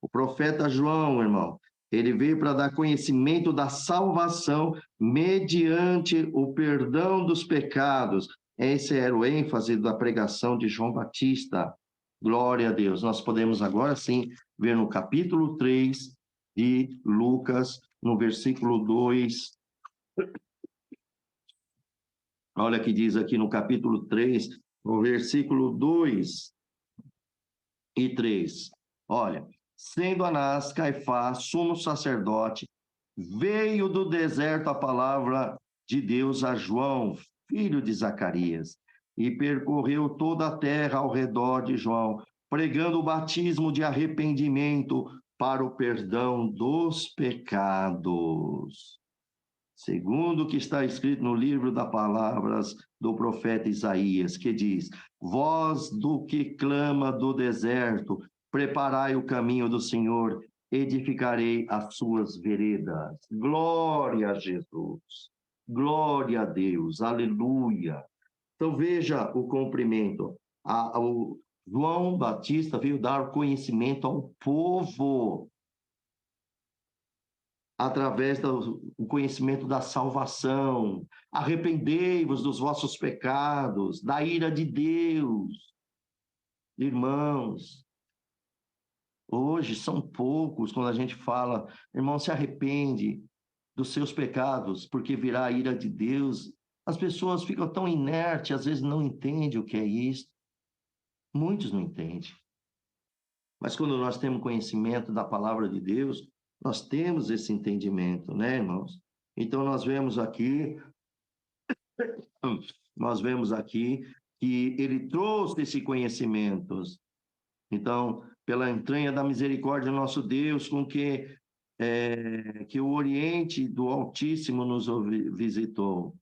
O profeta João, irmão, ele veio para dar conhecimento da salvação mediante o perdão dos pecados. Esse era o ênfase da pregação de João Batista. Glória a Deus. Nós podemos agora sim ver no capítulo 3 de Lucas, no versículo 2. Olha que diz aqui no capítulo 3, no versículo 2 e 3. Olha, sendo Anás, Caifás, sumo sacerdote, veio do deserto a palavra de Deus a João, filho de Zacarias, e percorreu toda a terra ao redor de João, pregando o batismo de arrependimento para o perdão dos pecados. Segundo o que está escrito no livro das palavras do profeta Isaías, que diz: voz do que clama do deserto, preparai o caminho do Senhor, edificarei as suas veredas. Glória a Jesus, glória a Deus, aleluia. Então veja o cumprimento. O João Batista veio dar conhecimento ao povo, através do conhecimento da salvação. Arrependei-vos dos vossos pecados, da ira de Deus. Irmãos, hoje são poucos quando a gente fala, irmão, se arrepende dos seus pecados, porque virá a ira de Deus. As pessoas ficam tão inertes, às vezes não entendem o que é isso. Muitos não entendem. Mas quando nós temos conhecimento da palavra de Deus, nós temos esse entendimento, né, irmãos? Então, nós vemos aqui que ele trouxe esse conhecimento. Então, pela entranha da misericórdia do nosso Deus, com que o Oriente do Altíssimo nos visitou.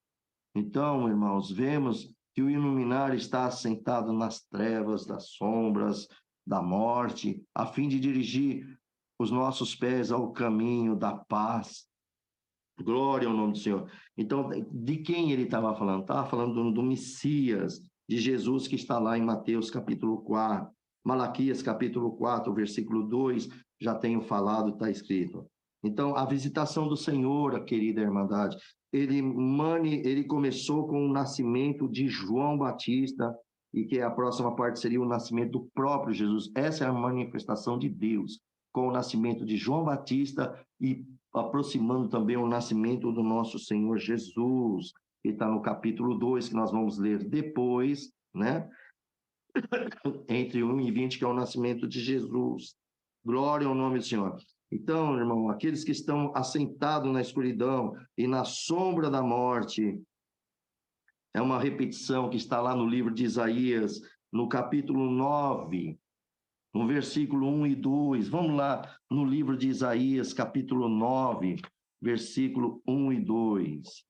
Então, irmãos, vemos que o iluminar está assentado nas trevas, das sombras, da morte, a fim de dirigir os nossos pés ao caminho da paz. Glória ao nome do Senhor. Então, de quem ele estava falando? Estava falando do Messias, de Jesus, que está lá em Mateus capítulo 4. Malaquias capítulo 4, versículo 2, já tenho falado, está escrito. Então, a visitação do Senhor, querida irmandade, ele começou com o nascimento de João Batista, e que a próxima parte seria o nascimento do próprio Jesus. Essa é a manifestação de Deus, com o nascimento de João Batista e aproximando também o nascimento do nosso Senhor Jesus, que está no capítulo 2, que nós vamos ler depois, né? Entre 1 e 20, que é o nascimento de Jesus. Glória ao nome do Senhor. Então, irmão, aqueles que estão assentados na escuridão e na sombra da morte, é uma repetição que está lá no livro de Isaías, no capítulo 9, no versículo 1 e 2. Vamos lá no livro de Isaías, capítulo 9, versículo 1 e 2.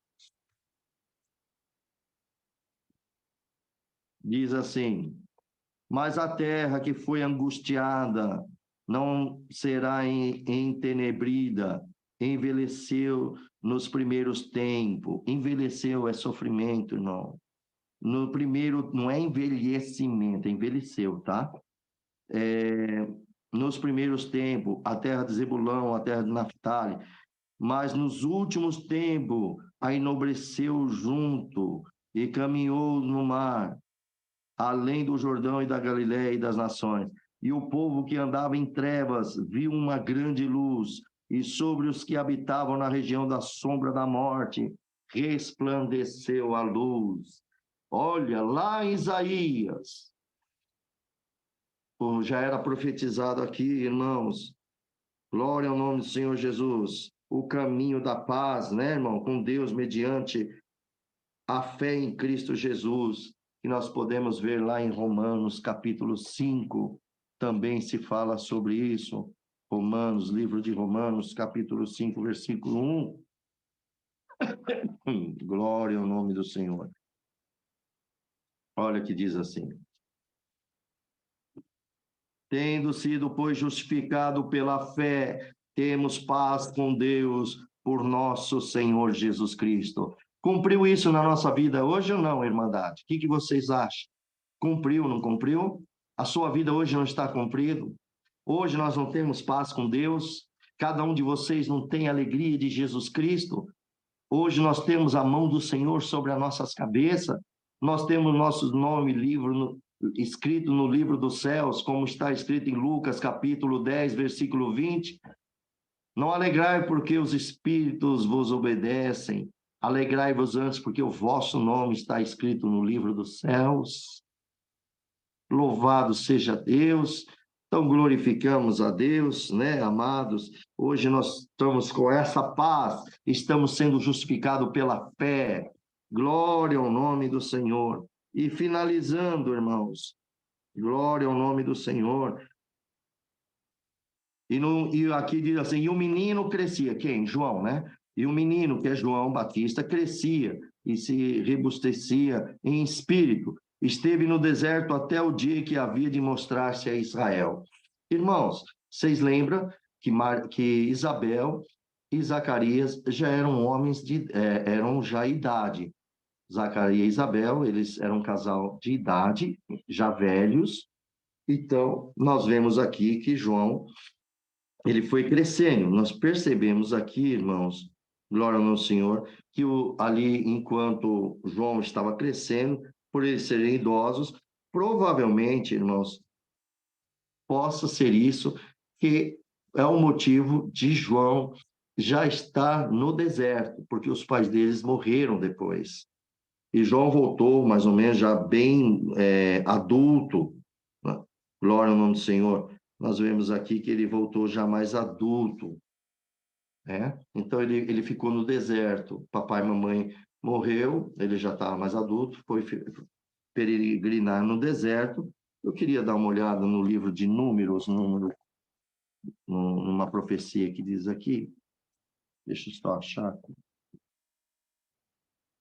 Diz assim: mas a terra que foi angustiada não será entenebrida, envelheceu nos primeiros tempos. Envelheceu é sofrimento, irmão. No primeiro, não é envelhecimento, envelheceu, tá? Nos primeiros tempos, a terra de Zebulão, a terra de Naftali, mas nos últimos tempos a enobreceu junto e caminhou no mar, além do Jordão e da Galiléia e das nações. E o povo que andava em trevas viu uma grande luz, e sobre os que habitavam na região da sombra da morte resplandeceu a luz. Olha, lá em Isaías, já era profetizado aqui, irmãos, glória ao nome do Senhor Jesus, o caminho da paz, né, irmão, com Deus, mediante a fé em Cristo Jesus, que nós podemos ver lá em Romanos, capítulo 5, também se fala sobre isso. Romanos, livro de Romanos, capítulo 5, versículo 1. Glória ao nome do Senhor. Olha que diz assim: tendo sido, pois, justificado pela fé, temos paz com Deus por nosso Senhor Jesus Cristo. Cumpriu isso na nossa vida hoje ou não, irmandade? O que vocês acham? Cumpriu, não cumpriu? A sua vida hoje não está cumprido? Hoje nós não temos paz com Deus? Cada um de vocês não tem alegria de Jesus Cristo? Hoje nós temos a mão do Senhor sobre as nossas cabeças? Nós temos nosso nome escrito no livro dos céus, como está escrito em Lucas, capítulo 10, versículo 20? Não alegrai porque os espíritos vos obedecem, alegrai-vos antes porque o vosso nome está escrito no livro dos céus. Louvado seja Deus. Então glorificamos a Deus, né, amados? Hoje nós estamos com essa paz, estamos sendo justificados pela fé. Glória ao nome do Senhor. E finalizando, irmãos, glória ao nome do Senhor. E aqui diz assim: e o menino crescia. Quem? João, né? E o menino, que é João Batista, crescia e se robustecia em espírito. Esteve no deserto até o dia que havia de mostrar-se a Israel. Irmãos, vocês lembram que Isabel e Zacarias já eram homens eram já idade. Zacarias e Isabel, eles eram um casal de idade, já velhos. Então, nós vemos aqui que João, ele foi crescendo. Nós percebemos aqui, irmãos, glória ao Senhor, que ali, enquanto João estava crescendo, por eles serem idosos, provavelmente, irmãos, possa ser isso que é o motivo de João já estar no deserto, porque os pais deles morreram depois. E João voltou, mais ou menos, já bem adulto, né? Glória ao nome do Senhor. Nós vemos aqui que ele voltou já mais adulto, né? Então, ele ficou no deserto. Papai e mamãe morreu, ele já estava mais adulto, foi peregrinar no deserto, Eu queria dar uma olhada no livro de Números, numa profecia que diz aqui. Deixa eu só achar.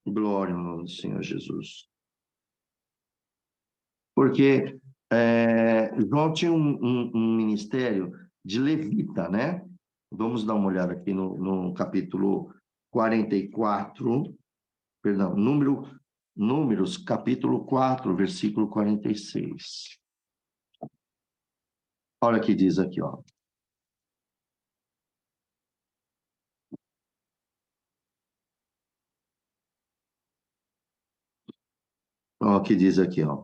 Glória ao nome do Senhor Jesus. Porque João tinha um ministério de levita, né? Vamos dar uma olhada aqui no capítulo 44, perdão, Números, capítulo 4, versículo 46. Olha o que diz aqui, ó. Olha o que diz aqui, ó.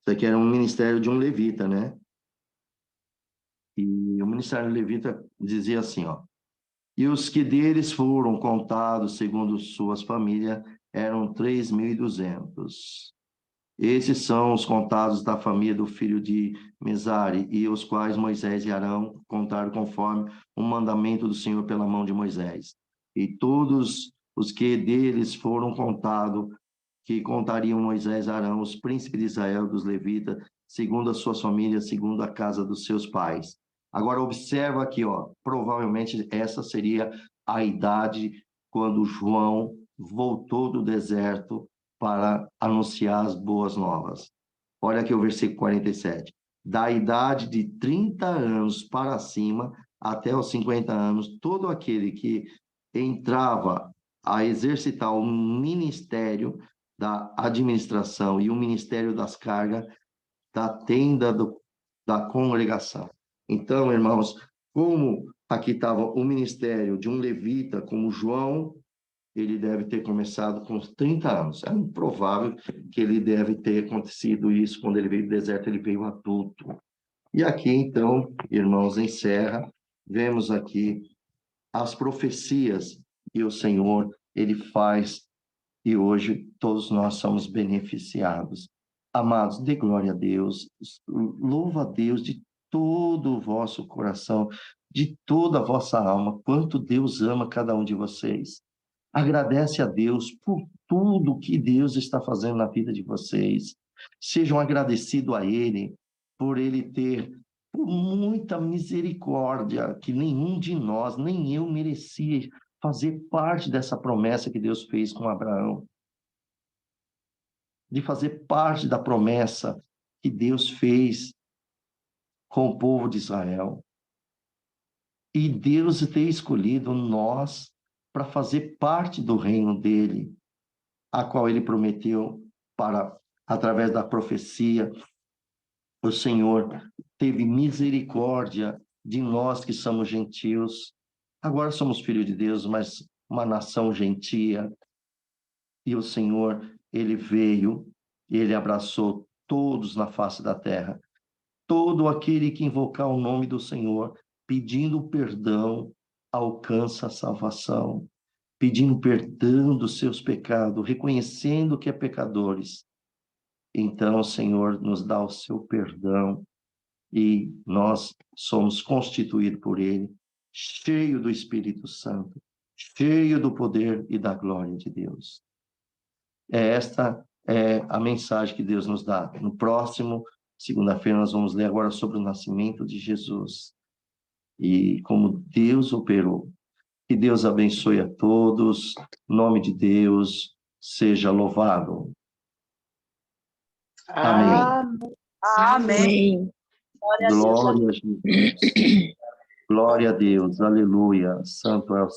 Isso aqui era um ministério de um levita, né? E o ministério levita dizia assim, ó. E os que deles foram contados segundo suas famílias eram 3.200. Esses são os contados da família do filho de Mesari, e os quais Moisés e Arão contaram conforme o mandamento do Senhor pela mão de Moisés. E todos os que deles foram contados, que contariam Moisés e Arão, os príncipes de Israel, dos levitas, segundo as suas famílias, segundo a casa dos seus pais. Agora observa aqui, ó, provavelmente essa seria a idade quando João voltou do deserto para anunciar as boas novas. Olha aqui o versículo 47. Da idade de 30 anos para cima, até os 50 anos, todo aquele que entrava a exercitar o ministério da administração e o ministério das cargas da tenda da congregação. Então, irmãos, como aqui estava o ministério de um levita como João, ele deve ter começado com 30 anos. É improvável que ele deve ter acontecido isso quando ele veio do deserto, ele veio adulto. E aqui, então, irmãos, encerra, vemos aqui as profecias que o Senhor, ele faz, e hoje todos nós somos beneficiados. Amados, dê glória a Deus, louva a Deus de todo o vosso coração, de toda a vossa alma, quanto Deus ama cada um de vocês. Agradece a Deus por tudo que Deus está fazendo na vida de vocês. Sejam agradecidos a Ele, por Ele ter, por muita misericórdia, que nenhum de nós, nem eu, merecia fazer parte dessa promessa que Deus fez com Abraão. De fazer parte da promessa que Deus fez com o povo de Israel. E Deus ter escolhido nós para fazer parte do reino dele, a qual ele prometeu para, através da profecia, o Senhor teve misericórdia de nós que somos gentios. Agora somos filhos de Deus, mas uma nação gentia. E o Senhor, ele veio e ele abraçou todos na face da terra. Todo aquele que invocar o nome do Senhor, pedindo perdão, alcança a salvação, pedindo perdão dos seus pecados, reconhecendo que é pecadores. Então o Senhor nos dá o seu perdão e nós somos constituídos por Ele, cheio do Espírito Santo, cheio do poder e da glória de Deus. Esta é a mensagem que Deus nos dá. No próximo, segunda-feira, nós vamos ler agora sobre o nascimento de Jesus e como Deus operou. Que Deus abençoe a todos. Em nome de Deus, seja louvado. Amém. Amém. Glória a Jesus. Glória a Deus. Aleluia. Santo é o Senhor.